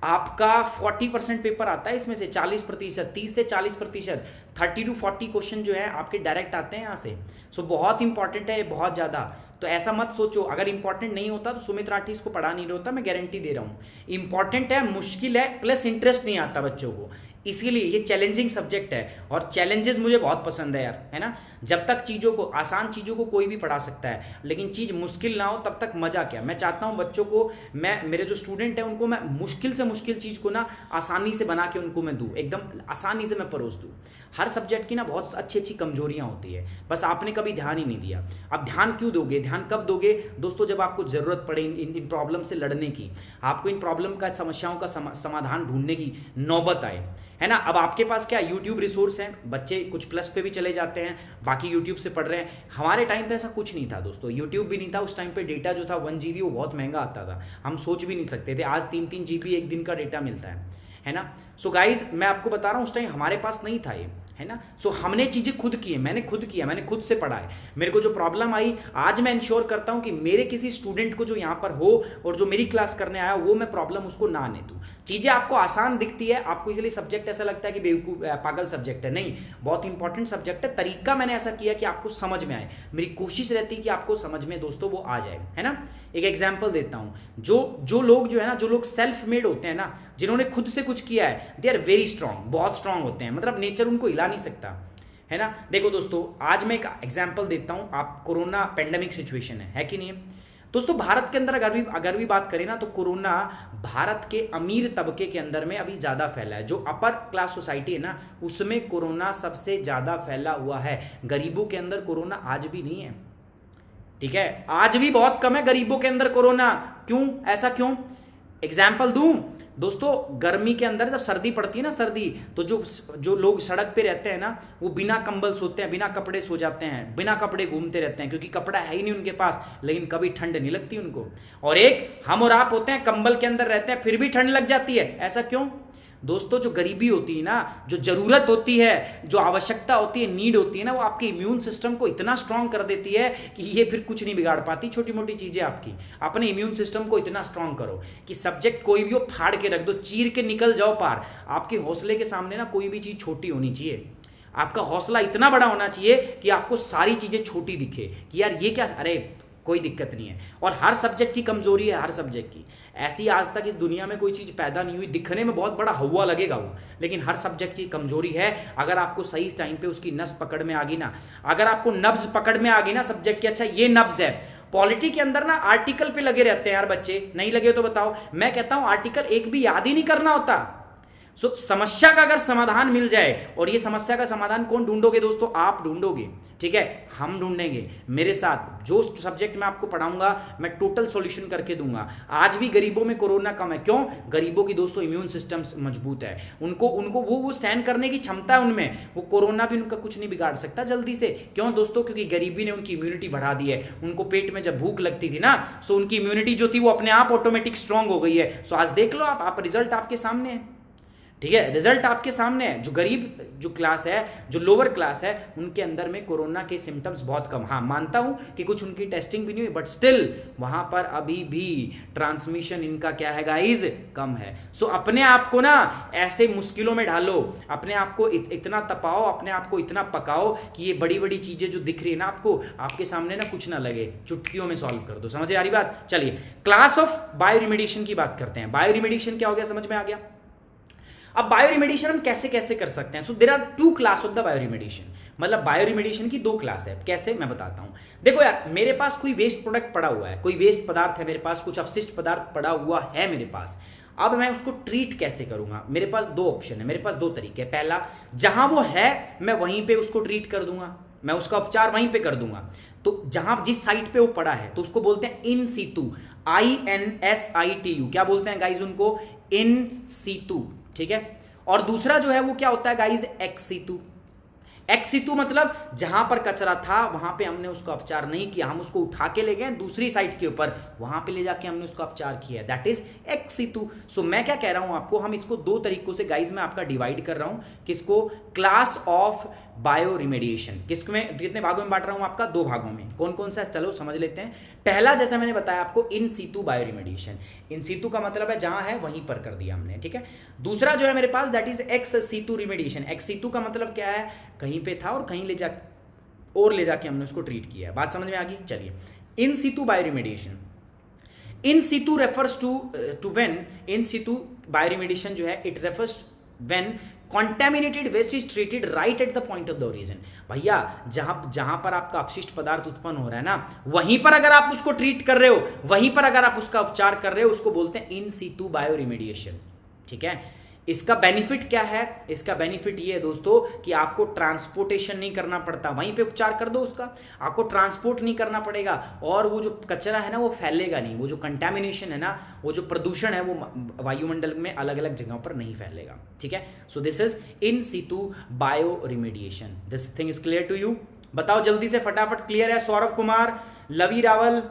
आपका 40% पेपर आता है, इसमें से 40%, 30 से 40%, 30 to 40 क्वेश्चन जो है आपके डायरेक्ट आते हैं यहाँ से। सो बहुत इंपॉर्टेंट है ये, बहुत ज़्यादा। तो ऐसा मत सोचो अगर इंपॉर्टेंट नहीं होता तो सुमित राठी इसको पढ़ा नहीं होता, मैं गारंटी दे रहा हूँ। इंपॉर्टेंट है, मुश्किल है, प्लस इंटरेस्ट नहीं आता बच्चों को, इसीलिए ये चैलेंजिंग सब्जेक्ट है। और चैलेंजेस मुझे बहुत पसंद है यार, है ना। जब तक चीज़ों को, आसान चीज़ों को कोई भी पढ़ा सकता है, लेकिन चीज़ मुश्किल ना हो तब तक मजा क्या। मैं चाहता हूँ बच्चों को, मैं, मेरे जो स्टूडेंट हैं उनको मैं मुश्किल से मुश्किल चीज़ को ना आसानी से बना के उनको मैं दूँ, एकदम आसानी से मैं परोस दूँ। हर सब्जेक्ट की ना बहुत अच्छी अच्छी कमजोरियाँ होती है, बस आपने कभी ध्यान ही नहीं दिया। अब ध्यान क्यों दोगे? ध्यान कब दोगे दोस्तों? जब आपको ज़रूरत पड़े इन प्रॉब्लम से लड़ने की, आपको इन प्रॉब्लम का, समस्याओं का समाधान ढूंढने की नौबत आए, है ना। अब आपके पास क्या यूट्यूब रिसोर्स हैं, बच्चे कुछ प्लस पे भी चले जाते हैं, बाकी यूट्यूब से पढ़ रहे हैं। हमारे टाइम पे ऐसा कुछ नहीं था दोस्तों, यूट्यूब भी नहीं था उस टाइम पे। डेटा जो था 1 GB वो बहुत महंगा आता था, हम सोच भी नहीं सकते थे। आज 3-3 GB एक दिन का डेटा मिलता है ना। सो गाइज मैं आपको बता रहा हूँ, उस टाइम हमारे पास नहीं था ये, है ना। सो हमने चीज़ें खुद की है, मैंने खुद किया, मैंने खुद से पढ़ा है। मेरे को जो प्रॉब्लम आई, आज मैं इंश्योर करता हूँ कि मेरे किसी स्टूडेंट को जो यहाँ पर हो और जो मेरी क्लास करने आया, वो मैं प्रॉब्लम उसको ना आने दूँ। चीज़ें आपको आसान दिखती है, आपको इसलिए सब्जेक्ट ऐसा लगता है कि बेवकूफ पागल सब्जेक्ट है, नहीं, बहुत इंपॉर्टेंट सब्जेक्ट है। तरीका मैंने ऐसा किया कि आपको समझ में आए, मेरी कोशिश रहती है कि आपको समझ में दोस्तों वो आ जाए, है ना। एक एग्जाम्पल देता हूँ, जो लोग जो है ना, जो लोग सेल्फ मेड होते हैं ना, जिन्होंने खुद से कुछ किया है, दे आर वेरी स्ट्रांग, बहुत स्ट्रांग होते हैं, मतलब नेचर उनको हिला नहीं सकता, है ना। देखो दोस्तों, आज मैं एक एग्जाम्पल देता हूँ। आप, कोरोना पेंडेमिक सिचुएशन है कि नहीं है दोस्तों। भारत के अंदर अगर भी बात करें ना, तो कोरोना भारत के अमीर तबके के अंदर में अभी ज़्यादा फैला है। जो अपर क्लास सोसाइटी है ना, उसमें कोरोना सबसे ज़्यादा फैला हुआ है। गरीबों के अंदर कोरोना आज भी नहीं है, ठीक है, आज भी बहुत कम है गरीबों के अंदर कोरोना। क्यों, ऐसा क्यों? एग्जाम्पल दूं दोस्तों, गर्मी के अंदर जब सर्दी पड़ती है ना, सर्दी, तो जो लोग सड़क पे रहते हैं ना, वो बिना कंबल सोते हैं, बिना कपड़े सो जाते हैं, बिना कपड़े घूमते रहते हैं, क्योंकि कपड़ा है ही नहीं उनके पास, लेकिन कभी ठंड नहीं लगती उनको। और एक हम और आप होते हैं, कंबल के अंदर रहते हैं, फिर भी ठंड लग जाती है। ऐसा क्यों दोस्तों? जो गरीबी होती है ना, जो जरूरत होती है, जो आवश्यकता होती है, नीड होती है ना, वो आपके इम्यून सिस्टम को इतना स्ट्रांग कर देती है कि ये फिर कुछ नहीं बिगाड़ पाती। छोटी मोटी चीजें आपकी, अपने इम्यून सिस्टम को इतना स्ट्रांग करो कि सब्जेक्ट कोई भी हो, फाड़ के रख दो, चीर के निकल जाओ पार। आपके हौसले के सामने ना कोई भी चीज छोटी होनी चाहिए। आपका हौसला इतना बड़ा होना चाहिए कि आपको सारी चीजें छोटी दिखे, कि यार ये क्या, अरे कोई दिक्कत नहीं है। और हर सब्जेक्ट की कमजोरी है, हर सब्जेक्ट की। ऐसी आज तक इस दुनिया में कोई चीज़ पैदा नहीं हुई, दिखने में बहुत बड़ा हवा लगेगा वो, लेकिन हर सब्जेक्ट की कमजोरी है। अगर आपको सही टाइम पे उसकी नस पकड़ में आ गई ना, अगर आपको नब्ज पकड़ में आ गई ना सब्जेक्ट की, अच्छा ये नब्ज है। पॉलिटी के अंदर ना आर्टिकल पे लगे रहते हैं यार बच्चे, नहीं लगे तो बताओ। मैं कहता हूं आर्टिकल एक भी याद ही नहीं करना होता। समस्या का अगर समाधान मिल जाए, और ये समस्या का समाधान कौन ढूंढोगे दोस्तों? आप ढूंढोगे, ठीक है, हम ढूंढेंगे। मेरे साथ जो सब्जेक्ट मैं आपको पढ़ाऊंगा, मैं टोटल सॉल्यूशन करके दूंगा। आज भी गरीबों में कोरोना कम है, क्यों? गरीबों की दोस्तों इम्यून सिस्टम मजबूत है, उनको वो सहन करने की क्षमता है उनमें, वो कोरोना भी उनका कुछ नहीं बिगाड़ सकता जल्दी से। क्यों दोस्तों? क्योंकि गरीबी ने उनकी इम्यूनिटी बढ़ा दी है। उनको पेट में जब भूख लगती थी ना, सो उनकी इम्यूनिटी जो थी वो अपने आप ऑटोमेटिक स्ट्रांग हो गई है। सो आज देख लो आप रिजल्ट आपके सामने है। ठीक है, रिजल्ट आपके सामने है। जो गरीब जो क्लास है, जो लोअर क्लास है, उनके अंदर में कोरोना के सिम्टम्स बहुत कम। हाँ, मानता हूं कि कुछ उनकी टेस्टिंग भी नहीं हुई, बट स्टिल वहां पर अभी भी ट्रांसमिशन इनका क्या है गाइज, कम है। सो अपने आप को ना ऐसे मुश्किलों में डालो, अपने आप को इतना तपाओ, अपने आप को इतना पकाओ कि ये बड़ी बड़ी चीजें जो दिख रही है ना आपको, आपके सामने ना कुछ ना लगे, चुटकियों में सॉल्व कर दो। समझ आ रही बात? चलिए क्लास ऑफ बायो रिमेडिएशन की बात करते हैं। बायो रिमेडिएशन क्या हो गया, समझ में आ गया। अब बायो रिमेडिएशन हम कैसे कैसे कर सकते हैं। So there are two class of the bioremediation, मतलब बायो रिमेडिएशन की दो क्लास है। कैसे, मैं बताता हूं। देखो यार, मेरे पास कोई वेस्ट प्रोडक्ट पड़ा हुआ है, कोई वेस्ट पदार्थ है मेरे पास, कुछ अपशिष्ट पदार्थ पड़ा हुआ है मेरे पास। अब मैं उसको ट्रीट कैसे करूंगा? मेरे पास दो ऑप्शन है, मेरे पास दो तरीके। पहला, जहां वो है मैं वहीं पे उसको ट्रीट कर दूंगा, मैं उसका उपचार वहीं पे कर दूंगा। तो जहां जिस साइट पे वो पड़ा है तो उसको बोलते हैं इन सीतू, INSITU। क्या बोलते हैं गाइज उनको? इन सीतू, ठीक है। और दूसरा जो है वो क्या होता है guys? X Situ. X Situ मतलब जहां पर कचरा था वहां पे हमने उसका उपचार नहीं किया, हम उसको उठा के ले गए दूसरी साइट के ऊपर, वहां पे ले जाके हमने उसका उपचार किया, दैट इज एक्स सीतू। सो मैं क्या कह रहा हूं आपको, हम इसको दो तरीकों से गाइज मैं आपका डिवाइड कर रहा हूं। किसको? Class of bio remediation. किसमें, कितने भागों में बांट रहा हूं आपका? दो भागों में। कौन कौन सा? चलो समझ लेते हैं। पहला, जैसा मैंने बताया आपको, इन situ bioremediation. In Situ का मतलब है जहां है वहीं पर कर दिया हमने, ठीक है। दूसरा जो है मेरे पास, that is ex situ remediation. Ex situ का मतलब क्या है? कहीं पे था और कहीं ले जाके हमने उसको ट्रीट किया है। बात समझ में आ गई? चलिए, in situ bioremediation. In situ refers to when, in situ bioremediation जो है, it refers when contaminated waste is treated right at the point of the origin। भैया जहां पर आपका अपशिष्ट पदार्थ उत्पन्न हो रहा है ना, वहीं पर अगर आप उसको ट्रीट कर रहे हो, वहीं पर अगर आप उसका उपचार कर रहे हो, उसको बोलते हैं इन सीतू बायो रिमेडिएशन, ठीक है। इसका बेनिफिट क्या है? इसका बेनिफिट ये है दोस्तों कि आपको ट्रांसपोर्टेशन नहीं करना पड़ता, वहीं पे उपचार कर दो उसका, आपको ट्रांसपोर्ट नहीं करना पड़ेगा, और वो जो कचरा है ना वो फैलेगा नहीं, वो जो कंटेमिनेशन है ना, वो जो प्रदूषण है वो वायुमंडल में अलग अलग जगहों पर नहीं फैलेगा, ठीक है। So this is in situ bioremediation. This thing is clear to you? बताओ जल्दी से, फटाफट क्लियर है? सौरभ कुमार, लवी रावल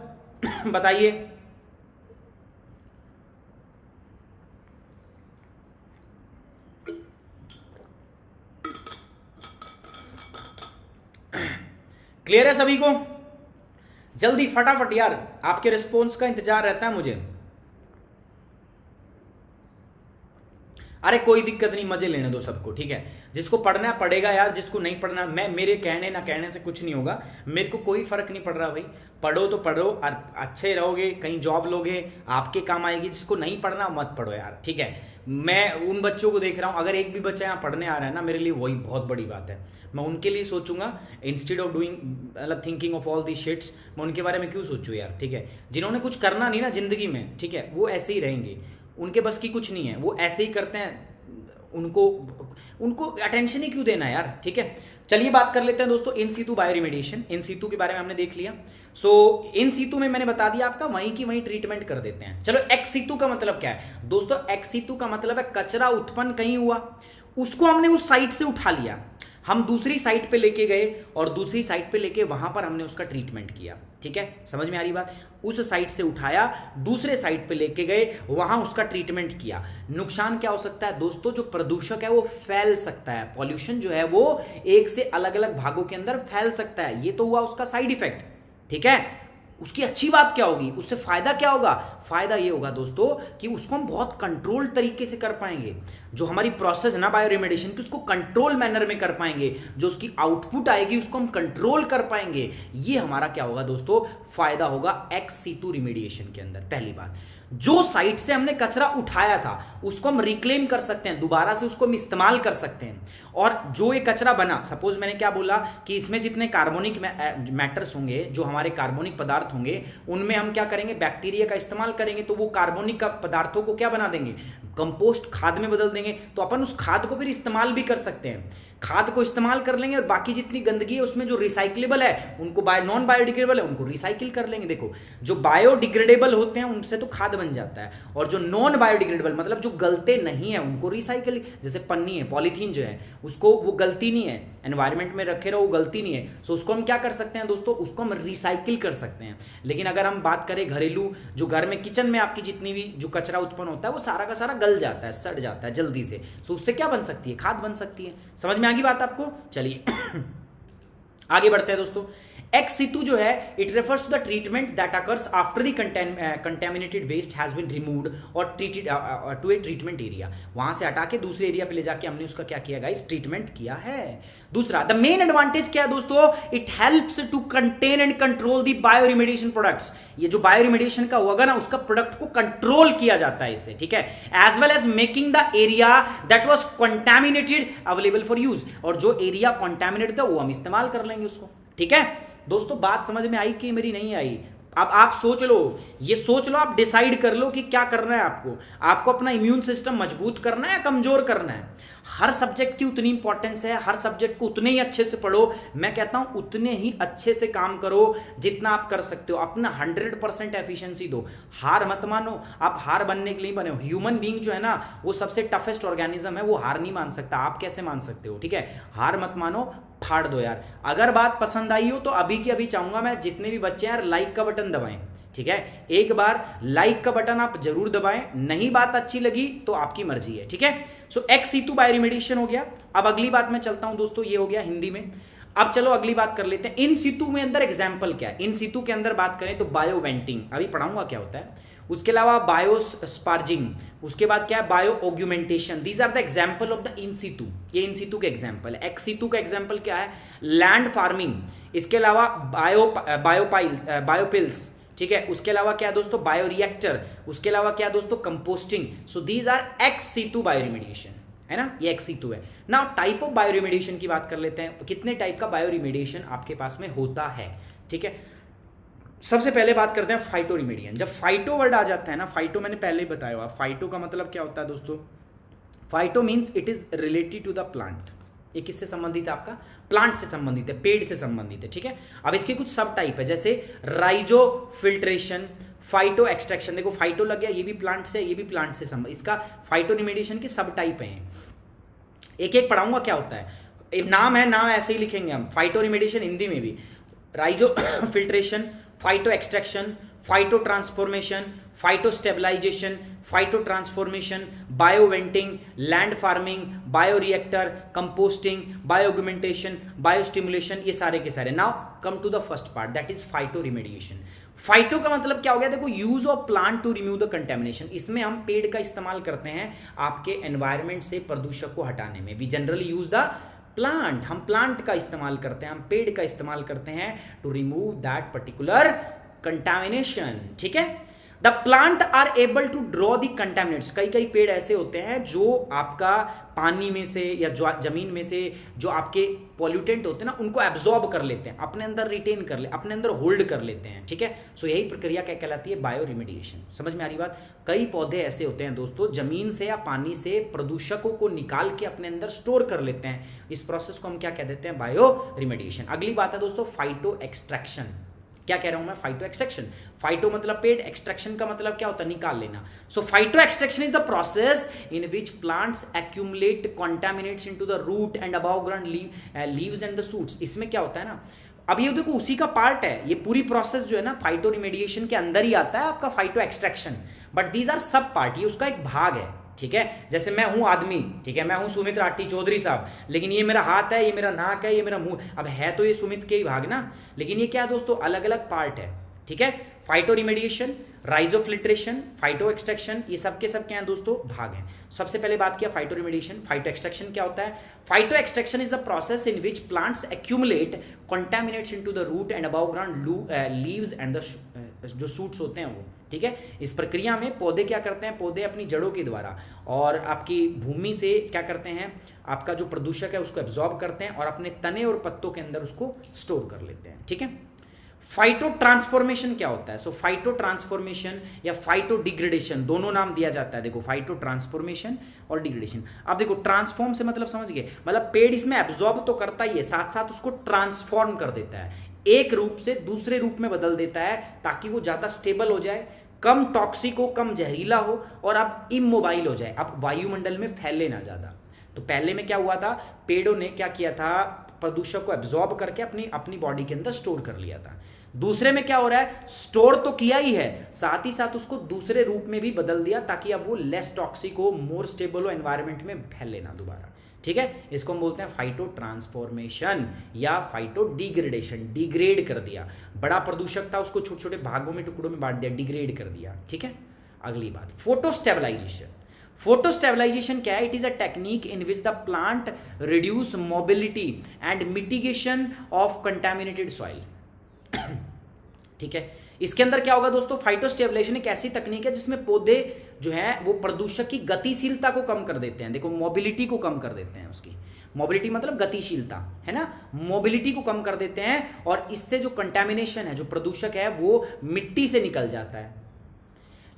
बताइए। क्लियर है सभी को? जल्दी फटाफट यार, आपके रिस्पॉन्स का इंतजार रहता है मुझे। अरे कोई दिक्कत नहीं, मजे लेने दो सबको, ठीक है। जिसको पढ़ना पढ़ेगा यार, जिसको नहीं पढ़ना, मैं मेरे कहने ना कहने से कुछ नहीं होगा, मेरे को कोई फर्क नहीं पड़ रहा भाई। पढ़ो तो पढ़ो, और अच्छे रहोगे, कहीं जॉब लोगे, आपके काम आएगी। जिसको नहीं पढ़ना मत पढ़ो यार, ठीक है। मैं उन बच्चों को देख रहा हूँ, अगर एक भी बच्चा यहाँ पढ़ने आ रहा है ना, मेरे लिए वही बहुत बड़ी बात है। मैं उनके लिए सोचूंगा इंस्टेड ऑफ डूइंग, मतलब thinking of all the sheets, मैं उनके बारे में क्यों सोचूं यार, ठीक है। जिन्होंने कुछ करना नहीं ना जिंदगी में, ठीक है, वो ऐसे ही रहेंगे, उनके बस की कुछ नहीं है, वो ऐसे ही करते हैं, उनको अटेंशन ही क्यों देना यार, ठीक है। चलिए बात कर लेते हैं दोस्तों इन situ bioremediation. In Situ के बारे में हमने देख लिया। सो इन सीतू में मैंने बता दिया आपका, वहीं की वहीं ट्रीटमेंट कर देते हैं। चलो एक्स सीतू का मतलब क्या है दोस्तों? एक्स सीतू का मतलब है कचरा उत्पन्न कहीं हुआ, उसको हमने उस साइट से उठा लिया, हम दूसरी साइट पे लेके गए, और दूसरी साइट पे लेके वहां पर हमने उसका ट्रीटमेंट किया, ठीक है। समझ में आ रही बात? उस साइट से उठाया, दूसरे साइट पे लेके गए, वहां उसका ट्रीटमेंट किया। नुकसान क्या हो सकता है दोस्तों? जो प्रदूषक है वो फैल सकता है, पॉल्यूशन जो है वो एक से अलग अलग भागों के अंदर फैल सकता है। ये तो हुआ उसका साइड इफेक्ट, ठीक है। उसकी अच्छी बात क्या होगी? उससे फायदा क्या होगा? फायदा ये होगा दोस्तों कि उसको हम बहुत कंट्रोल तरीके से कर पाएंगे। जो हमारी प्रोसेस है ना बायो रिमेडिएशन की, उसको कंट्रोल मैनर में कर पाएंगे, जो उसकी आउटपुट आएगी उसको हम कंट्रोल कर पाएंगे। ये हमारा क्या होगा दोस्तों? फायदा होगा एक्स सीतू रिमेडिएशन के अंदर। पहली बात, जो साइट से हमने कचरा उठाया था उसको हम रिक्लेम कर सकते हैं, दोबारा से उसको हम इस्तेमाल कर सकते हैं। और जो ये कचरा बना, सपोज मैंने क्या बोला कि इसमें जितने कार्बोनिक मैटर्स होंगे, जो हमारे कार्बोनिक पदार्थ होंगे, उनमें हम क्या करेंगे? बैक्टीरिया का इस्तेमाल करेंगे, तो वो कार्बोनिक पदार्थों को क्या बना देंगे? कंपोस्ट खाद में बदल देंगे। तो अपन उस खाद को फिर इस्तेमाल भी कर सकते हैं, खाद को इस्तेमाल कर लेंगे, और बाकी जितनी गंदगी है उसमें जो रिसाइक्लेबल है उनको नॉन बायोडिग्रेडेबल है उनको रिसाइकिल कर लेंगे। देखो, जो बायोडिग्रेडेबल होते हैं उनसे तो खाद बन जाता है। और जो नॉन बायोडिग्रेडेबल मतलब जो गलते नहीं है उनको रिसाइकल, जैसे पन्नी है, पॉलीथीन जो है उसको वो गलती नहीं है, एनवायरमेंट में रखे रहो वो गलती नहीं है, सो उसको हम क्या कर सकते हैं दोस्तों, उसको हम रिसाइकिल कर सकते हैं। लेकिन अगर हम बात करें घरेलू, जो घर में किचन में आपकी जितनी भी जो कचरा उत्पन्न होता है वो सारा का सारा गल जाता है, सड़ जाता है जल्दी से, सो उससे क्या बन सकती है, खाद बन सकती है। समझ में आ गई बात आपको? चलिए आगे बढ़ते हैं दोस्तों। एक्स सितु जो है it refers to the treatment that occurs after the contaminated waste has been removed और treated to a treatment area. वहां से हटा के दूसरे एरिया पे ले जाके हमने उसका क्या किया गाइस, ट्रीटमेंट किया है। दूसरा, द मेन एडवांटेज क्या है दोस्तों, it helps to contain and control the bioremediation products. ये जो बायोरिमेडिएशन का होगा ना उसका प्रोडक्ट को कंट्रोल किया जाता है इससे, ठीक है, as well as making the area that was contaminated available for use. और जो एरिया कंटेमिनेटेड था वो हम इस्तेमाल कर लेंगे उसको, ठीक है दोस्तों। बात समझ में आई कि मेरी नहीं आई? अब आप सोच लो, ये सोच लो, आप डिसाइड कर लो कि क्या करना है आपको। आपको अपना इम्यून सिस्टम मजबूत करना है या कमजोर करना है? हर सब्जेक्ट की उतनी इंपॉर्टेंस है, हर सब्जेक्ट को उतने ही अच्छे से पढ़ो। मैं कहता हूं उतने ही अच्छे से काम करो जितना आप कर सकते हो, अपना 100% एफिशिएंसी दो। हार मत मानो, आप हार बनने के लिए बने हो। ह्यूमन बीइंग जो है ना वो सबसे टफेस्ट ऑर्गेनिज्म है, वो हार नहीं मान सकता। आप कैसे मान सकते हो? ठीक है, हार मत मानो, फाड़ दो यार। अगर बात पसंद आई हो तो अभी की अभी चाहूंगा मैं जितने भी बच्चे हैं यार लाइक का बटन दबाएं, ठीक है, एक बार लाइक का बटन आप जरूर दबाएं। नहीं बात अच्छी लगी तो आपकी मर्जी है, ठीक है। सो एक्स सितु बायोरिमेडिएशन हो गया। अब अगली बात मैं चलता हूं दोस्तों, ये हो गया हिंदी में। अब चलो अगली बात कर लेते हैं, इन सितु में अंदर एग्जाम्पल क्या है। इन सितु के अंदर बात करें तो बायो वेंटिंग, अभी पढ़ाऊंगा क्या होता है। उसके अलावा बायो स्पार्जिंग, उसके बाद क्या है bioaugmentation. These are the example of the in situ. ये इन सितु के एग्जाम्पल है। एक्स सितु का एग्जाम्पल क्या है, लैंड फार्मिंग। इसके अलावा बायोपिल्स, ठीक है। उसके अलावा क्या दोस्तों, बायो रिएक्टर। उसके अलावा क्या दोस्तों, composting. So these are ex situ bioremediation, है ना, ये एक्स सितु है ना। टाइप ऑफ बायोरिमेडिएशन की बात कर लेते हैं, कितने टाइप का बायोरिमेडिएशन आपके पास में होता है, ठीक है। सबसे पहले बात करते हैं फाइटो रिमेडिएशन। जब फाइटो वर्ड आ जाता है ना, फाइटो मैंने पहले ही बताया हुआ, फाइटो का मतलब क्या होता है दोस्तों, phyto means it is related to the plant. ये किससे संबंधित है, आपका प्लांट से संबंधित है, पेड़ से संबंधित है, ठीक है। अब इसके कुछ सब टाइप है, जैसे राइजो फिल्ट्रेशन, फाइटो एक्सट्रैक्शन। देखो फाइटो लग गया, ये भी प्लांट से, ये भी प्लांट से संबंधित। इसका फाइटो रिमेडिएशन के सब टाइप हैं, एक एक पढ़ाऊंगा क्या होता है। नाम है, नाम ऐसे ही लिखेंगे हम, फाइटो रिमेडिएशन हिंदी में भी, rhizofiltration, phytoextraction, phytotransformation, phytostabilization, phytotransformation, bioventing, land farming, bioreactor, composting, bioaugmentation, biostimulation, ये सारे के सारे। Now come to the first part, that is phytoremediation. Phyto का मतलब क्या हो गया, देखो use of plant to remove the contamination. इसमें हम पेड़ का इस्तेमाल करते हैं आपके एनवायरमेंट से प्रदूषक को हटाने में। We generally use the plant, हम प्लांट का इस्तेमाल करते हैं, हम पेड़ का इस्तेमाल करते हैं to remove that particular contamination, ठीक है। The plant are able to draw the contaminants. कई कई पेड़ ऐसे होते हैं जो आपका पानी में से या जमीन में से जो आपके पॉल्यूटेंट होते हैं ना उनको एब्जॉर्ब कर लेते हैं, अपने अंदर रिटेन कर ले, अपने अंदर होल्ड कर लेते हैं, ठीक है। सो यही प्रक्रिया क्या कहलाती है, बायो रिमेडिएशन। समझ में आ रही बात? कई पौधे ऐसे होते हैं दोस्तों जमीन से या पानी से प्रदूषकों को निकाल के अपने अंदर स्टोर कर लेते हैं। इस प्रोसेस को हम क्या कह देते हैं, बायो रिमेडिएशन। अगली बात है दोस्तों फाइटो एक्सट्रैक्शन। क्या कह रहा हूं मैं, फाइटो एक्सट्रैक्शन। फाइटो मतलब पेड़, एक्सट्रैक्शन का मतलब क्या होता है, निकाल लेना। So phytoextraction is the process in which plants accumulate contaminants into the root and above ground leaves and the shoots. इसमें क्या होता है ना, अब ये देखो उसी का पार्ट है, ये पूरी प्रोसेस जो है ना फाइटो रिमेडिएशन के अंदर ही आता है आपका phytoextraction, but these are sub part, ये उसका एक भाग है, ठीक है। जैसे मैं हूं आदमी, ठीक है, मैं हूं सुमित राठी चौधरी साहब, लेकिन ये मेरा हाथ है, ये मेरा नाक है, ये मेरा मुंह, अब है तो ये सुमित के ही भाग ना, लेकिन ये क्या है दोस्तों, अलग अलग पार्ट है, ठीक है। फाइटो रिमेडिएशन, राइजोफिल्ट्रेशन, फाइटो एक्सट्रैक्शन, ये सब के सब क्या है दोस्तों, भाग हैं। सबसे पहले बात किया फाइटो रिमेडिएशन। फाइटो एक्सट्रैक्शन क्या होता है, phytoextraction is the process in which plants accumulate contaminants into the root and above ground leaves and the जो सूट्स होते हैं वो, ठीक है। इस प्रक्रिया में पौधे क्या करते हैं, पौधे अपनी जड़ों के द्वारा और आपकी भूमि से क्या करते हैं, आपका जो प्रदूषक है उसको एब्जॉर्ब करते हैं और अपने तने और पत्तों के अंदर उसको स्टोर कर लेते हैं, ठीक है। फाइटो ट्रांसफॉर्मेशन क्या होता है, सो फाइटो ट्रांसफॉर्मेशन या फाइटो डिग्रेडेशन दोनों नाम दिया जाता है। देखो फाइटो ट्रांसफॉर्मेशन और डिग्रेडेशन। अब देखो ट्रांसफॉर्म से मतलब समझ गए, मतलब पेड़ इसमें एब्जॉर्ब तो करता ही है, साथ साथ उसको ट्रांसफॉर्म कर देता है, एक रूप से दूसरे रूप में बदल देता है ताकि वो ज़्यादा स्टेबल हो जाए, कम टॉक्सिक हो, कम जहरीला हो और अब इमोबाइल हो जाए, अब वायुमंडल में फैले ना ज़्यादा। तो पहले में क्या हुआ था, पेड़ों ने क्या किया था, प्रदूषक को एब्जॉर्ब करके अपनी अपनी बॉडी के अंदर स्टोर कर लिया था। दूसरे में क्या हो रहा है, स्टोर तो किया ही है, साथ ही साथ उसको दूसरे रूप में भी बदल दिया ताकि अब वो लेस टॉक्सिक हो, मोर स्टेबल हो, एनवायरमेंट में फैले ना दोबारा। ठीक है, इसको हम बोलते हैं फाइटो ट्रांसफॉर्मेशन या फाइटो डिग्रेडेशन। डिग्रेड कर दिया, बड़ा प्रदूषक था उसको छोटे छोटे भागों में, टुकड़ों में बांट दिया, डिग्रेड कर दिया। ठीक है, अगली बात, फोटो स्टेबलाइजेशन। फोटो स्टेबलाइजेशन क्या है, it is a technique in which the plant reduce mobility and mitigation of contaminated soil. ठीक है, इसके अंदर क्या होगा दोस्तों, फाइटोस्टेबलाइजेशन एक ऐसी तकनीक है जिसमें पौधे जो है वो प्रदूषक की गतिशीलता को कम कर देते हैं। देखो, मोबिलिटी को कम कर देते हैं, उसकी मोबिलिटी मतलब गतिशीलता है ना, मोबिलिटी को कम कर देते हैं और इससे जो कंटेमिनेशन है, जो प्रदूषक है वो मिट्टी से निकल जाता है।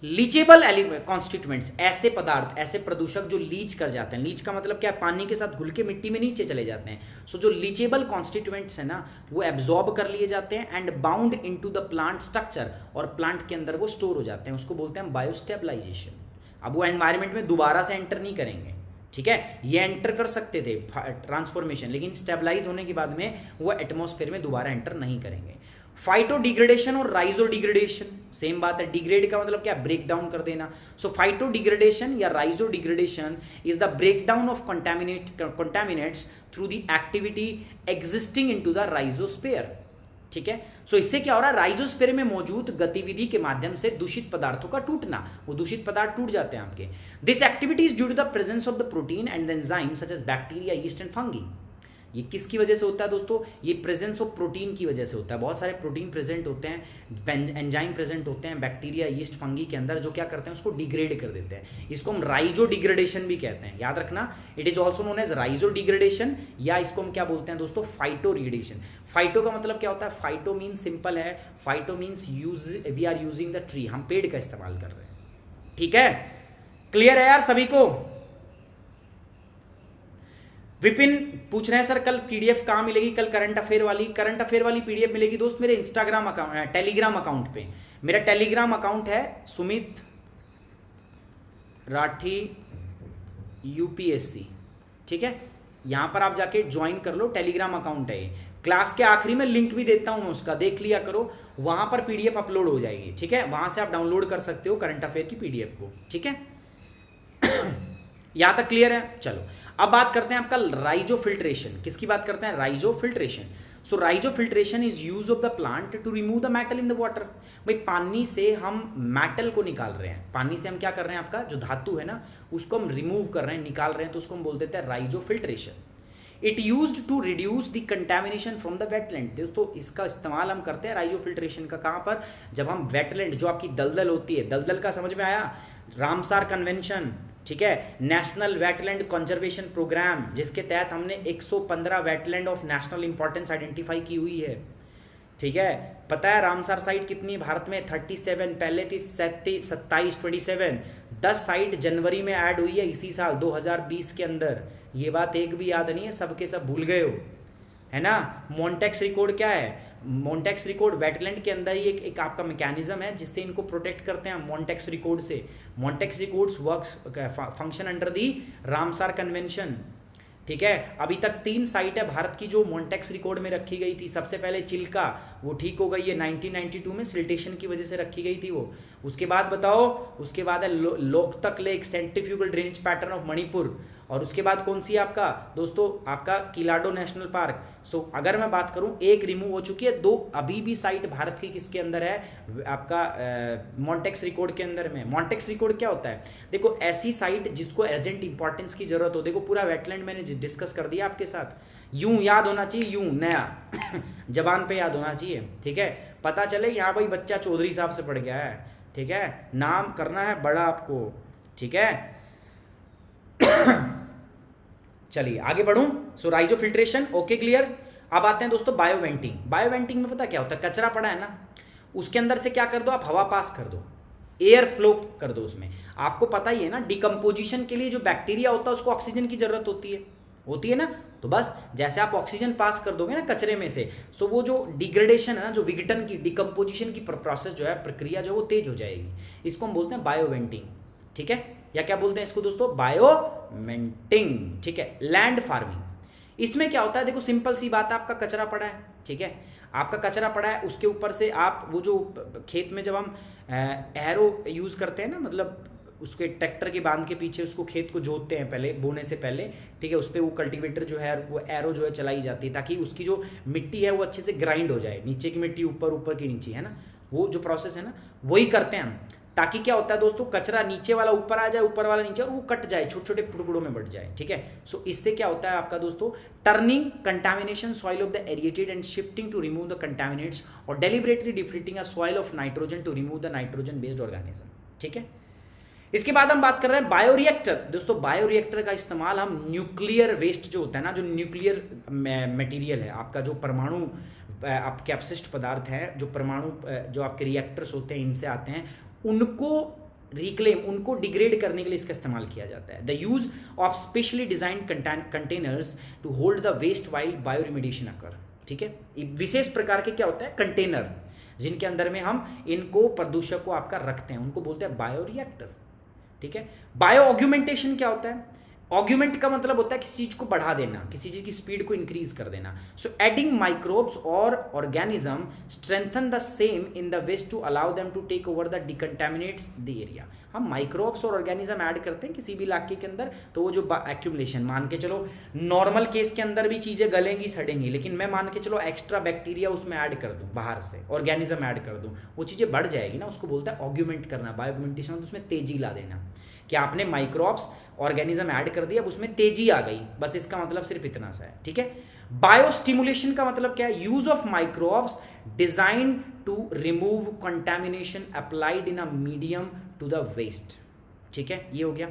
लीचेबल कॉन्स्टिट्यूएंट्स, ऐसे पदार्थ, ऐसे प्रदूषक जो लीच कर जाते हैं। लीच का मतलब क्या है, पानी के साथ घुल के मिट्टी में नीचे चले जाते हैं। सो जो लीचेबल कॉन्स्टिट्यूएंट्स है ना, वो एब्जॉर्ब कर लिए जाते हैं and bound into the plant structure, और प्लांट के अंदर वो स्टोर हो जाते हैं। उसको बोलते हैं बायोस्टेबलाइजेशन। अब वो एनवायरमेंट में दोबारा से एंटर नहीं करेंगे। ठीक है, ये एंटर कर सकते थे ट्रांसफॉर्मेशन, लेकिन स्टेबलाइज होने के बाद में वो एटमॉस्फेयर में दोबारा एंटर नहीं करेंगे। फाइटो डिग्रेडेशन और राइजो डिग्रेडेशन सेम बात है। डिग्रेड का मतलब क्या, ब्रेक डाउन कर देना। सो फाइटो डिग्रेडेशन या rhizodegradation is the break down of contaminants through the activity existing into the rhizosphere. ठीक है, सो इससे क्या हो रहा है, राइजोस्फीयर में मौजूद गतिविधि के माध्यम से दूषित पदार्थों का टूटना, वो दूषित पदार्थ टूट जाते हैं आपके। This activity is due to the presence of the protein and the enzyme such as bacteria, yeast and fungi. ये किसकी वजह से होता है दोस्तों, ये प्रेजेंस ऑफ प्रोटीन की वजह से होता है। बहुत सारे प्रोटीन प्रेजेंट होते हैं, एंजाइम प्रेजेंट होते हैं बैक्टीरिया, यीस्ट, फंगी के अंदर, जो क्या करते हैं, उसको डिग्रेड कर देते हैं। इसको हम राइजो डिग्रेडेशन भी कहते हैं, याद रखना। It is also known as rhizodegradation, या इसको हम क्या बोलते हैं दोस्तों, फाइटो डिग्रेडेशन। फाइटो का मतलब क्या होता है, फाइटो मीन्स सिंपल है, phyto means use, we are using the tree, हम पेड़ का इस्तेमाल कर रहे हैं। ठीक है, क्लियर है यार सभी को। विपिन पूछ रहे हैं सर कल पीडीएफ कहाँ मिलेगी, कल करंट अफेयर वाली पीडीएफ मिलेगी दोस्त मेरे इंस्टाग्राम अकाउंट, टेलीग्राम अकाउंट पे। मेरा टेलीग्राम अकाउंट है सुमित राठी यूपीएससी। ठीक है, यहां पर आप जाके ज्वाइन कर लो, टेलीग्राम अकाउंट है ये। क्लास के आखिरी में लिंक भी देता हूं उसका, देख लिया करो, वहां पर पीडीएफ अपलोड हो जाएगी। ठीक है, वहां से आप डाउनलोड कर सकते हो करंट अफेयर की पीडीएफ को। ठीक है, यहां तक क्लियर है। चलो अब बात करते हैं आपका राइजो फिल्ट्रेशन। किसकी बात करते हैं, rhizofiltration. So rhizofiltration is use of the plant to remove the metal in the water. भाई पानी से हम मेटल को निकाल रहे हैं, पानी से हम क्या कर रहे हैं, आपका जो धातु है ना उसको हम रिमूव कर रहे हैं, निकाल रहे हैं, तो उसको हम बोल देते हैं rhizofiltration. It used to reduce the contamination from the wetland. दोस्तों इसका इस्तेमाल हम करते हैं राइजो फिल्ट्रेशन का, कहाँ पर, जब हम वेटलैंड, जो आपकी दलदल होती है, दलदल का समझ में आया, रामसार कन्वेंशन, ठीक है, नेशनल वेटलैंड कंजर्वेशन प्रोग्राम, जिसके तहत हमने 115 wetland of national importance identify की हुई है। ठीक है, पता है रामसार साइट कितनी भारत में, 37, पहले थी 27, 27। 10 साइट जनवरी में ऐड हुई है इसी साल 2020 के अंदर। ये बात एक भी याद नहीं है, सबके सब भूल गए हो, है ना। मॉन्टेक्स रिकॉर्ड क्या है, मॉन्टेक्स रिकॉर्ड वेटलैंड के अंदर ही एक आपका मैकेनिज्म है जिससे इनको प्रोटेक्ट करते हैं मॉन्टेक्स रिकॉर्ड से। Mantoux records works function under the Ramsar convention. ठीक है, अभी तक 3 साइट है भारत की जो मॉन्टेक्स रिकॉर्ड में रखी गई थी। सबसे पहले चिल्का, वो ठीक हो गई है 1992 में, सिल्टेशन की वजह से रखी गई थी वो। उसके बाद बताओ, उसके बाद है Loktak lake, centrifugal drainage pattern of Manipur. और उसके बाद कौन सी आपका दोस्तों, आपका किलाडो नेशनल पार्क। सो अगर मैं बात करूं, एक रिमूव हो चुकी है, 2 अभी भी साइट भारत की किसके अंदर है, आपका मॉन्टेक्स रिकॉर्ड के अंदर में। मॉन्टेक्स रिकॉर्ड क्या होता है, देखो ऐसी साइट जिसको अर्जेंट इंपॉर्टेंस की जरूरत हो। देखो पूरा वेटलैंड मैंने डिस्कस कर दिया आपके साथ, यूं याद होना चाहिए, यूं नया जबान पे याद होना चाहिए। ठीक है, पता चले यहाँ भाई बच्चा चौधरी साहब से पढ़ गया है। ठीक है, नाम करना है बड़ा आपको। ठीक है, चलिए आगे बढ़ूं। सो राइजो फिल्ट्रेशन, ओके क्लियर। अब आते हैं दोस्तों बायोवेंटिंग। बायोवेंटिंग में पता क्या होता है, कचरा पड़ा है ना, उसके अंदर से क्या कर दो आप, हवा पास कर दो, एयर फ्लो कर दो उसमें। आपको पता ही है ना, डिकम्पोजिशन के लिए जो बैक्टीरिया होता है उसको ऑक्सीजन की जरूरत होती है, होती है ना। तो बस जैसे आप ऑक्सीजन पास कर दोगे ना कचरे में से, सो वो जो डिग्रेडेशन है ना, जो विघटन की डिकम्पोजिशन की प्रोसेस जो है, प्रक्रिया जो है वो तेज हो जाएगी। इसको हम बोलते हैं बायोवेंटिंग, ठीक है, या क्या बोलते हैं इसको दोस्तों, बायोवेंटिंग, ठीक है। लैंड फार्मिंग, इसमें क्या होता है, देखो सिंपल सी बात है, आपका कचरा पड़ा है, ठीक है, आपका कचरा पड़ा है, उसके ऊपर से आप वो जो खेत में जब हम एरो यूज़ करते हैं ना, मतलब उसके ट्रैक्टर के बांध के पीछे उसको खेत को जोतते हैं पहले, बोने से पहले, ठीक है, उस पर वो कल्टीवेटर जो है वो एरो जो है चलाई जाती है, ताकि उसकी जो मिट्टी है वो अच्छे से ग्राइंड हो जाए, नीचे की मिट्टी ऊपर, ऊपर की नीचे, है ना, वो जो प्रोसेस है ना वही करते हैं हम। ताकि क्या होता है दोस्तों, कचरा नीचे वाला ऊपर आ जाए, ऊपर वाला नीचे, और वो कट जाए, छोटे छोटे टुकड़ों में बट जाए, ठीक है। सो इससे क्या होता है आपका दोस्तों, turning contamination soil of the aerated and shifting to remove the contaminants, और deliberately depleting a soil of nitrogen to remove the nitrogen based organism, ठीक है। इसके बाद हम बात कर रहे हैं बायोरिएक्टर। दोस्तों बायोरिएक्टर का इस्तेमाल हम न्यूक्लियर वेस्ट जो होता है ना, जो न्यूक्लियर मटेरियल है आपका, जो परमाणु आपके अपशिष्ट पदार्थ है, जो परमाणु जो आपके रिएक्टर्स होते हैं इनसे आते हैं, उनको रिक्लेम, उनको डिग्रेड करने के लिए इसका इस्तेमाल किया जाता है। The use of specially designed containers to hold the waste while bioremediation occur, ठीक है। विशेष प्रकार के क्या होता है कंटेनर, जिनके अंदर में हम इनको प्रदूषक को आपका रखते हैं, उनको बोलते हैं बायोरिएक्टर, ठीक है। बायो ऑग्यूमेंटेशन क्या होता है, ऑग्यूमेंट का मतलब होता है किसी चीज को बढ़ा देना, किसी चीज की स्पीड को इंक्रीज कर देना। सो एडिंग माइक्रोब्स और organism strengthen the same in the waste to allow them to take over the decontaminants the area. हम माइक्रोब्स और ऑर्गेनिज्म ऐड करते हैं किसी भी इलाके के अंदर, तो वो जो एक्यूमुलेशन, मान के चलो नॉर्मल केस के अंदर भी चीजें गलेंगी सड़ेंगी, लेकिन मैं मान के चलो एक्स्ट्रा बैक्टीरिया उसमें ऐड कर दूं, बाहर से ऑर्गेनिज्म ऐड कर दूं, वो चीजें बढ़ जाएगी ना, उसको बोलता है ऑग्यूमेंट करना। बायोऑग्यूमेंटेशन मतलब उसमें तेजी ला देना, कि आपने माइक्रोब्स ऑर्गेनिज्म ऐड कर दिया, अब उसमें तेजी आ गई, बस इसका मतलब सिर्फ इतना सा है, ठीक है। बायोस्टिमुलेशन का मतलब क्या है, use of microbes design to remove contamination applied in a medium to the waste, ठीक है, ये हो गया।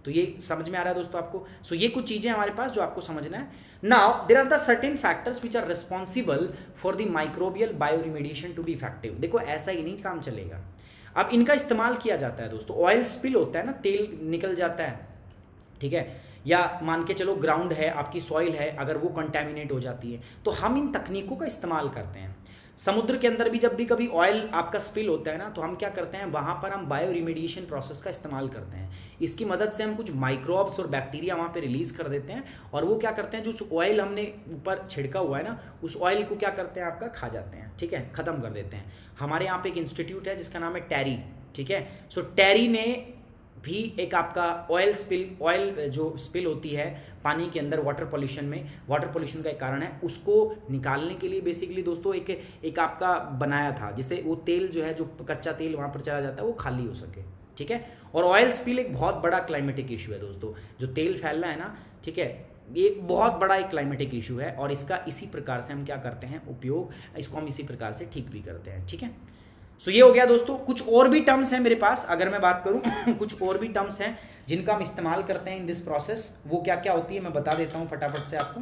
तो ये समझ में आ रहा है दोस्तों आपको। सो ये कुछ चीजें हमारे पास जो आपको समझना है। Now there are the certain factors which are responsible for the microbial bioremediation to be effective. देखो ऐसा ही नहीं काम चलेगा, अब इनका इस्तेमाल किया जाता है दोस्तों। ऑयल स्पिल होता है ना, तेल निकल जाता है, ठीक है, या मान के चलो ग्राउंड है, आपकी सॉइल है, अगर वो कंटेमिनेट हो जाती है, तो हम इन तकनीकों का इस्तेमाल करते हैं। समुद्र के अंदर भी जब भी कभी ऑयल आपका स्पिल होता है ना, तो हम क्या करते हैं, वहाँ पर हम बायो रिमेडिएशन प्रोसेस का इस्तेमाल करते हैं। इसकी मदद से हम कुछ माइक्रोब्स और बैक्टीरिया वहाँ पे रिलीज कर देते हैं, और वो क्या करते हैं, जो ऑयल हमने ऊपर छिड़का हुआ है ना, उस ऑयल को क्या करते हैं, आपका खा जाते हैं, ठीक है, खत्म कर देते हैं। हमारे यहाँ पे एक इंस्टीट्यूट है जिसका नाम है टैरी, ठीक है। सो टैरी ने भी एक आपका ऑयल जो स्पिल होती है पानी के अंदर, वाटर पोल्यूशन में, वाटर पोल्यूशन का एक कारण है, उसको निकालने के लिए बेसिकली दोस्तों एक आपका बनाया था, जिससे वो तेल जो है, जो कच्चा तेल वहाँ पर चला जाता है, वो खाली हो सके, ठीक है। और ऑयल स्पिल एक बहुत बड़ा क्लाइमेटिक इशू है दोस्तों, जो तेल फैलना है ना, ठीक है, ये बहुत बड़ा एक क्लाइमेटिक इशू है, और इसका इसी प्रकार से हम क्या करते हैं उपयोग, इसको हम इसी प्रकार से ठीक भी करते हैं, ठीक है। सो ये हो गया दोस्तों। कुछ और भी टर्म्स हैं मेरे पास, अगर मैं बात करूं कुछ और भी टर्म्स हैं जिनका हम इस्तेमाल करते हैं इन दिस प्रोसेस। वो क्या क्या होती है मैं बता देता हूं फटाफट से आपको।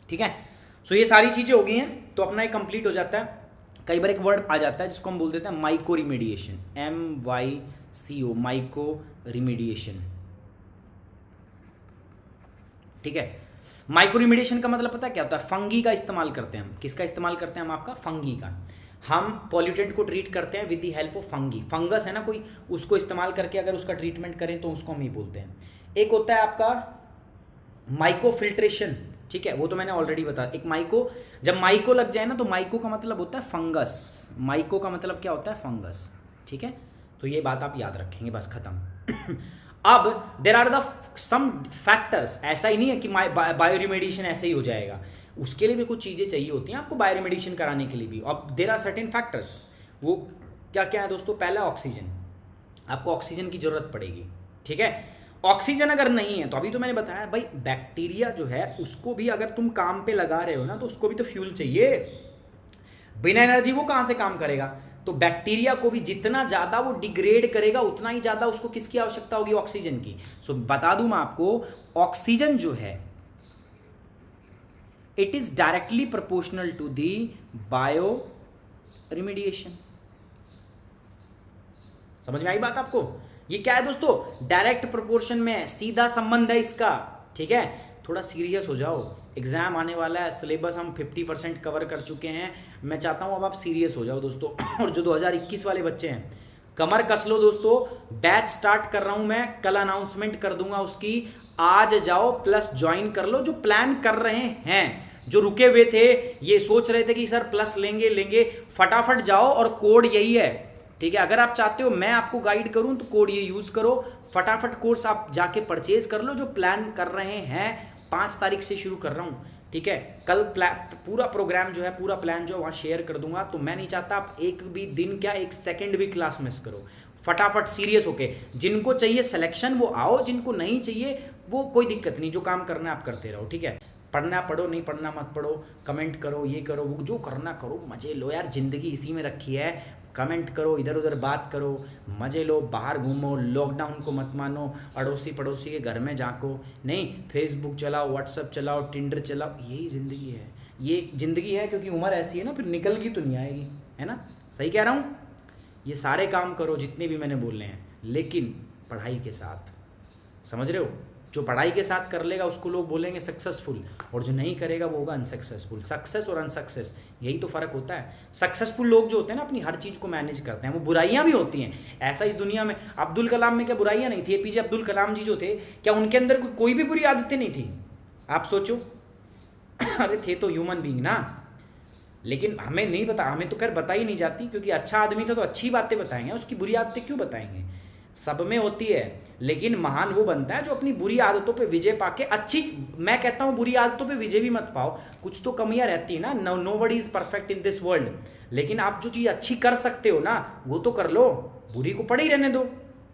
ठीक है, सो ये सारी चीजें हो गई हैं, तो अपना ये कंप्लीट हो जाता है। कई बार एक वर्ड आ जाता है जिसको हम बोल देते हैं mycoremediation, MYCO, mycoremediation, ठीक है। माइको रिमेडिएशन का मतलब पता है क्या होता है, फंगी का इस्तेमाल करते हैं हम। किसका इस्तेमाल करते हैं हम, आपका फंगी का। हम पॉल्यूटेंट को ट्रीट करते हैं with the help of fungi. Fungus है ना कोई, उसको इस्तेमाल करके अगर उसका ट्रीटमेंट करें तो उसको हम ही बोलते हैं। एक होता है आपका माइको फिल्ट्रेशन, ठीक है, वो तो मैंने ऑलरेडी बताया। एक माइको, जब माइको लग जाए ना, तो माइको का मतलब होता है फंगस। माइको का मतलब क्या होता है, फंगस, ठीक है। तो ये बात आप याद रखेंगे, बस खत्म। अब there are the some factors, ऐसा ही नहीं है कि बायो रिमेडिएशन ऐसे ही हो जाएगा, उसके लिए भी कुछ चीज़ें चाहिए होती हैं आपको बायो रिमेडिएशन कराने के लिए भी। अब देर आर सर्टेन फैक्टर्स, वो क्या क्या है दोस्तों। पहला ऑक्सीजन, आपको ऑक्सीजन की जरूरत पड़ेगी, ठीक है। ऑक्सीजन अगर नहीं है तो अभी तो मैंने बताया भाई, बैक्टीरिया जो है उसको भी अगर तुम काम पे लगा रहे हो ना, तो उसको भी तो फ्यूल चाहिए। बिना एनर्जी वो कहाँ से काम करेगा। तो बैक्टीरिया को भी जितना ज़्यादा वो डिग्रेड करेगा उतना ही ज़्यादा उसको किसकी आवश्यकता होगी, ऑक्सीजन की। सो बता दूं मैं आपको, ऑक्सीजन जो है it is directly proportional to the bioremediation. समझ में आई बात आपको? ये क्या है दोस्तों, डायरेक्ट प्रोपोर्शन में है, सीधा संबंध है इसका। ठीक है, थोड़ा सीरियस हो जाओ, एग्जाम आने वाला है, सिलेबस हम 50% कवर कर चुके हैं। मैं चाहता हूं अब आप सीरियस हो जाओ दोस्तों। और जो 2021 वाले बच्चे हैं कमर कस लो दोस्तों, बैच स्टार्ट कर रहा हूं मैं, कल अनाउंसमेंट कर दूंगा उसकी। आज जाओ प्लस ज्वाइन कर लो। जो प्लान कर रहे हैं, जो रुके हुए थे, ये सोच रहे थे कि सर प्लस लेंगे, फटाफट जाओ, और कोड यही है। ठीक है, अगर आप चाहते हो मैं आपको गाइड करूं तो कोड ये यूज करो, फटाफट कोर्स आप जाके परचेज कर लो। जो प्लान कर रहे हैं 5 तारीख से शुरू कर रहा हूं। ठीक है, कल पूरा प्रोग्राम जो है, पूरा प्लान जो है वहाँ शेयर कर दूंगा। तो मैं नहीं चाहता आप एक भी दिन क्या, एक सेकंड भी क्लास मिस करो। फटाफट सीरियस होके, जिनको चाहिए सिलेक्शन वो आओ, जिनको नहीं चाहिए वो कोई दिक्कत नहीं, जो काम करना है आप करते रहो। ठीक है, पढ़ना पढ़ो, नहीं पढ़ना मत पढ़ो, कमेंट करो, ये करो, वो जो करना करो, मजे लो यार, जिंदगी इसी में रखी है। कमेंट करो, इधर उधर बात करो, मजे लो, बाहर घूमो, लॉकडाउन को मत मानो, अड़ोसी पड़ोसी के घर में झांको नहीं, फेसबुक चलाओ, व्हाट्सअप चलाओ, टिंडर चलाओ, यही ज़िंदगी है। ये ज़िंदगी है क्योंकि उम्र ऐसी है ना, फिर निकल की तो नहीं आएगी, है ना? सही कह रहा हूँ? ये सारे काम करो जितने भी मैंने बोले हैं, लेकिन पढ़ाई के साथ। समझ रहे हो? जो पढ़ाई के साथ कर लेगा उसको लोग बोलेंगे सक्सेसफुल, और जो नहीं करेगा वो होगा अनसक्सेसफुल। सक्सेस और अनसक्सेस, यही तो फ़र्क होता है। सक्सेसफुल लोग जो होते हैं ना, अपनी हर चीज़ को मैनेज करते हैं। वो बुराइयां भी होती हैं, ऐसा इस दुनिया में। अब्दुल कलाम में क्या बुराइयां नहीं थी? एपीजे अब्दुल कलाम जी जो थे, क्या उनके अंदर कोई भी बुरी आदतें नहीं थी? आप सोचो। अरे थे तो ह्यूमन बींग ना, लेकिन हमें नहीं पता, हमें तो खैर बताई नहीं जाती, क्योंकि अच्छा आदमी था तो अच्छी बातें बताएंगे, उसकी बुरी आदतें क्यों बताएंगे? सब में होती है, लेकिन महान वो बनता है जो अपनी बुरी आदतों पे विजय पाके अच्छी, मैं कहता हूँ बुरी आदतों पे विजय भी मत पाओ, कुछ तो कमियां रहती है ना। Nobody is perfect in this world, लेकिन आप जो चीज़ अच्छी कर सकते हो ना वो तो कर लो, बुरी को पड़ी रहने दो।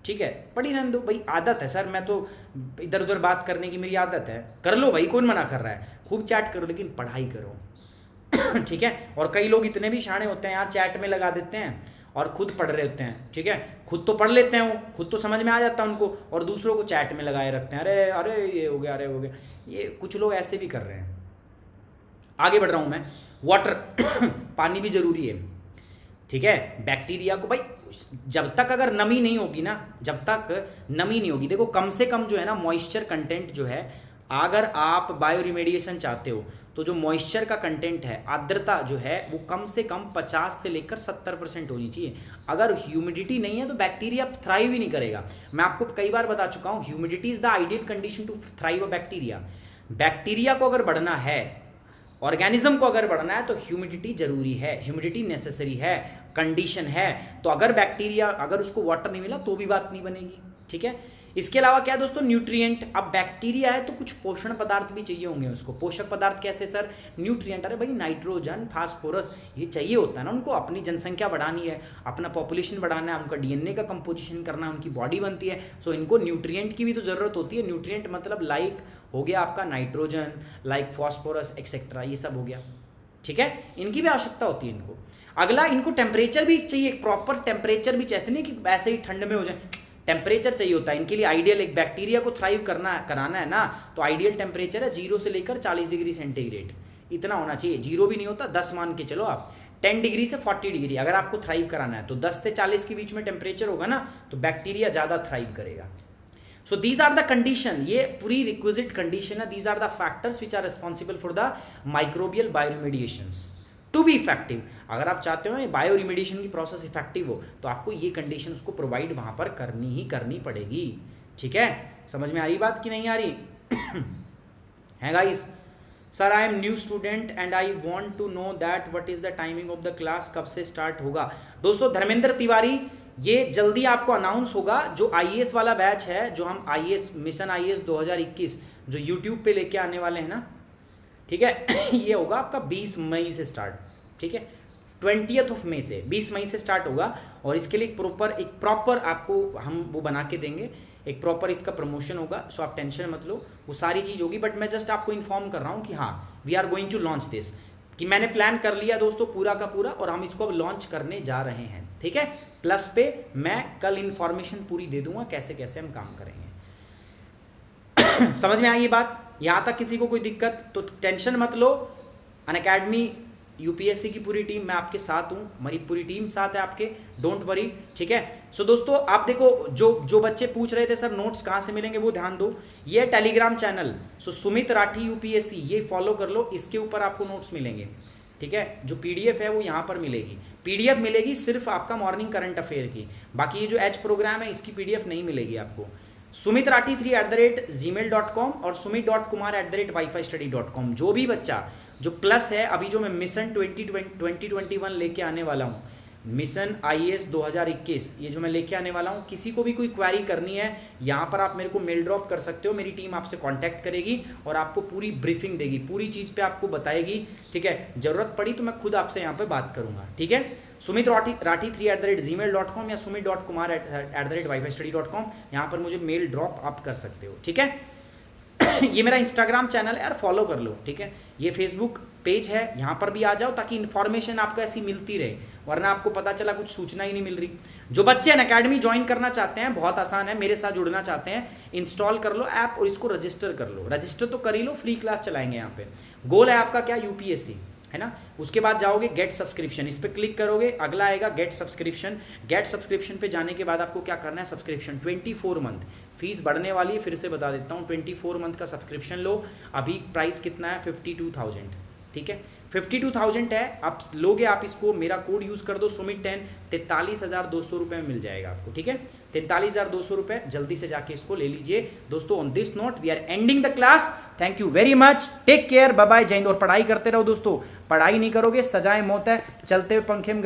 ठीक है, पड़ी रहने दो भाई, आदत है सर, मैं तो इधर उधर बात करने की मेरी आदत है, कर लो भाई, कौन मना कर रहा है? खूब चैट करो, लेकिन पढ़ाई करो। ठीक है, और कई लोग इतने भी शाणे होते हैं यार, चैट में लगा देते हैं और खुद पढ़ रहे होते हैं। ठीक है, खुद तो पढ़ लेते हैं, वो खुद तो समझ में आ जाता है उनको, और दूसरों को चैट में लगाए रखते हैं, अरे अरे ये हो गया, अरे हो गया। ये कुछ लोग ऐसे भी कर रहे हैं। आगे बढ़ रहा हूं मैं। वाटर पानी भी जरूरी है। ठीक है, बैक्टीरिया को भाई जब तक अगर नमी नहीं होगी ना, जब तक नमी नहीं होगी, देखो कम से कम जो है ना मॉइस्चर कंटेंट जो है, अगर आप बायो रिमेडिएशन चाहते हो तो जो मॉइस्चर का कंटेंट है, आर्द्रता जो है, वो कम से कम 50 से लेकर 70% होनी चाहिए। अगर ह्यूमिडिटी नहीं है तो बैक्टीरिया थ्राइव ही नहीं करेगा। मैं आपको कई बार बता चुका हूँ, humidity is the ideal condition to thrive a bacteria. Bacteria को अगर बढ़ना है, ऑर्गेनिज्म को अगर बढ़ना है तो ह्यूमिडिटी जरूरी है, ह्यूमिडिटी नेसेसरी है, कंडीशन है। तो अगर बैक्टीरिया, अगर उसको वाटर नहीं मिला तो भी बात नहीं बनेगी। ठीक है, इसके अलावा क्या है दोस्तों, न्यूट्रिएंट। अब बैक्टीरिया है तो कुछ पोषण पदार्थ भी चाहिए होंगे उसको। पोषक पदार्थ कैसे सर? न्यूट्रिएंट। अरे भाई नाइट्रोजन, फास्फोरस, ये चाहिए होता है ना उनको। अपनी जनसंख्या बढ़ानी है, अपना पॉपुलेशन बढ़ाना है, उनका डीएनए का कंपोजिशन करना है, उनकी बॉडी बनती है, सो इनको न्यूट्रिएंट की भी तो ज़रूरत होती है। न्यूट्रिएंट मतलब लाइक हो गया आपका नाइट्रोजन, लाइक फॉस्फोरस एक्सेट्रा, ये सब हो गया। ठीक है, इनकी भी आवश्यकता होती है इनको। अगला, इनको टेम्परेचर भी चाहिए, प्रॉपर टेम्परेचर भी चाहिए, नहीं कि ऐसे ही ठंड में हो जाए, टेम्परेचर चाहिए होता है इनके लिए। आइडियल, एक बैक्टीरिया को थ्राइव कराना है ना, तो आइडियल टेम्परेचर है 0 से लेकर 40 डिग्री सेंटीग्रेड, इतना होना चाहिए। 0 भी नहीं होता, 10 मान के चलो आप, 10 डिग्री से 40 डिग्री अगर आपको थ्राइव कराना है तो 10 से 40 के बीच में टेम्परेचर होगा ना, तो बैक्टीरिया ज़्यादा थ्राइव करेगा। So these are the condition, ये पूरी रिक्विजिट कंडीशन है। These are the factors which are responsible for the microbial bioremediations to be effective. अगर आप चाहते हो बायो रिमेडिएशन की प्रोसेस इफेक्टिव हो तो आपको ये कंडीशन उसको प्रोवाइड वहाँ पर करनी ही करनी पड़ेगी। ठीक है, समझ में आ रही बात कि नहीं आ रही? है guys? Sir I am new student and I want to know that what is the timing of the class, कब से स्टार्ट होगा? दोस्तों धर्मेंद्र तिवारी, ये जल्दी आपको अनाउंस होगा। जो आईएएस वाला बैच है, जो हम आईएएस मिशन आईएएस 2021 जो यूट्यूब पे लेके आने वाले हैं ना, ठीक है, ये होगा आपका 20 मई से स्टार्ट। ठीक है, 20 मई से 20 मई से स्टार्ट होगा, और इसके लिए एक प्रॉपर आपको हम वो बना के देंगे, एक प्रॉपर इसका प्रमोशन होगा। सो आप टेंशन मत लो, वो सारी चीज़ होगी। बट मैं जस्ट आपको इन्फॉर्म कर रहा हूँ कि हाँ, we are going to launch this. कि मैंने प्लान कर लिया दोस्तों पूरा का पूरा और हम इसको अब लॉन्च करने जा रहे हैं, ठीक है। प्लस पे मैं कल इन्फॉर्मेशन पूरी दे दूंगा कैसे कैसे हम काम करेंगे। समझ में आई ये बात? यहां तक किसी को कोई दिक्कत? तो टेंशन मत लो, अनअकैडमी यूपीएससी की पूरी टीम, मैं आपके साथ हूँ, हमारी पूरी टीम साथ है आपके, डोंट वरी, ठीक है। सो दोस्तों आप देखो, जो बच्चे पूछ रहे थे सर नोट्स कहाँ से मिलेंगे, वो ध्यान दो, ये टेलीग्राम चैनल, सो सुमित राठी यूपीएससी, ये फॉलो कर लो, इसके ऊपर आपको नोट्स मिलेंगे, ठीक है। जो पीडीएफ है वो यहाँ पर मिलेगी, पीडीएफ मिलेगी सिर्फ आपका मॉर्निंग करंट अफेयर की, बाकी ये जो एच प्रोग्राम है इसकी पीडीएफ नहीं मिलेगी आपको। sumitrathi3@gmail.com और sumit.kumar@wifistudy.com। जो भी बच्चा जो प्लस है, अभी जो मैं मिशन 2021 लेके आने वाला हूँ, मिशन IAS 2021, ये जो मैं लेके आने वाला हूँ, किसी को भी कोई क्वेरी करनी है यहाँ पर आप मेरे को मेल ड्रॉप कर सकते हो, मेरी टीम आपसे कांटेक्ट करेगी और आपको पूरी ब्रीफिंग देगी, पूरी चीज़ पे आपको बताएगी, ठीक है। जरूरत पड़ी तो मैं खुद आपसे यहाँ पे बात करूँगा, ठीक है। sumitrathi3@gmail.com या sumit.kumar@wifistudy.com, यहाँ पर मुझे मेल ड्रॉप आप कर सकते हो, ठीक है। ये मेरा इंस्टाग्राम चैनल है यार, फॉलो कर लो, ठीक है। ये फेसबुक पेज है, यहाँ पर भी आ जाओ ताकि इन्फॉर्मेशन आपको ऐसी मिलती रहे, वरना आपको पता चला कुछ सूचना ही नहीं मिल रही। जो बच्चे अनअकैडमी ज्वाइन करना चाहते हैं, बहुत आसान है, मेरे साथ जुड़ना चाहते हैं, इंस्टॉल कर लो ऐप और इसको रजिस्टर कर लो। रजिस्टर तो कर ही लो, फ्री क्लास चलाएंगे यहाँ पे। गोल है आपका क्या? यूपीएससी, है ना। उसके बाद जाओगे गेट सब्सक्रिप्शन, इस पर क्लिक करोगे, अगला आएगा गेट सब्सक्रिप्शन। गेट सब्सक्रिप्शन पे जाने के बाद आपको क्या करना है? सब्सक्रिप्शन 24 मंथ, फीस बढ़ने वाली है, फिर से बता देता हूँ, 24 मंथ का सब्सक्रिप्शन लो। अभी प्राइस कितना है? 52,000, ठीक है, 52,000 है। आप लोगे, आप इसको मेरा कोड यूज़ कर दो सुमित10, 43,200 रुपये में मिल जाएगा आपको, ठीक है। 43,200 रुपये, जल्दी से जाके इसको ले लीजिए दोस्तों। On this note we are ending the class, thank you very much, take care, bye bye, जय हिंद। और पढ़ाई करते रहो दोस्तों, पढ़ाई नहीं करोगे सजाए मौत है, चलते हुए पंखे में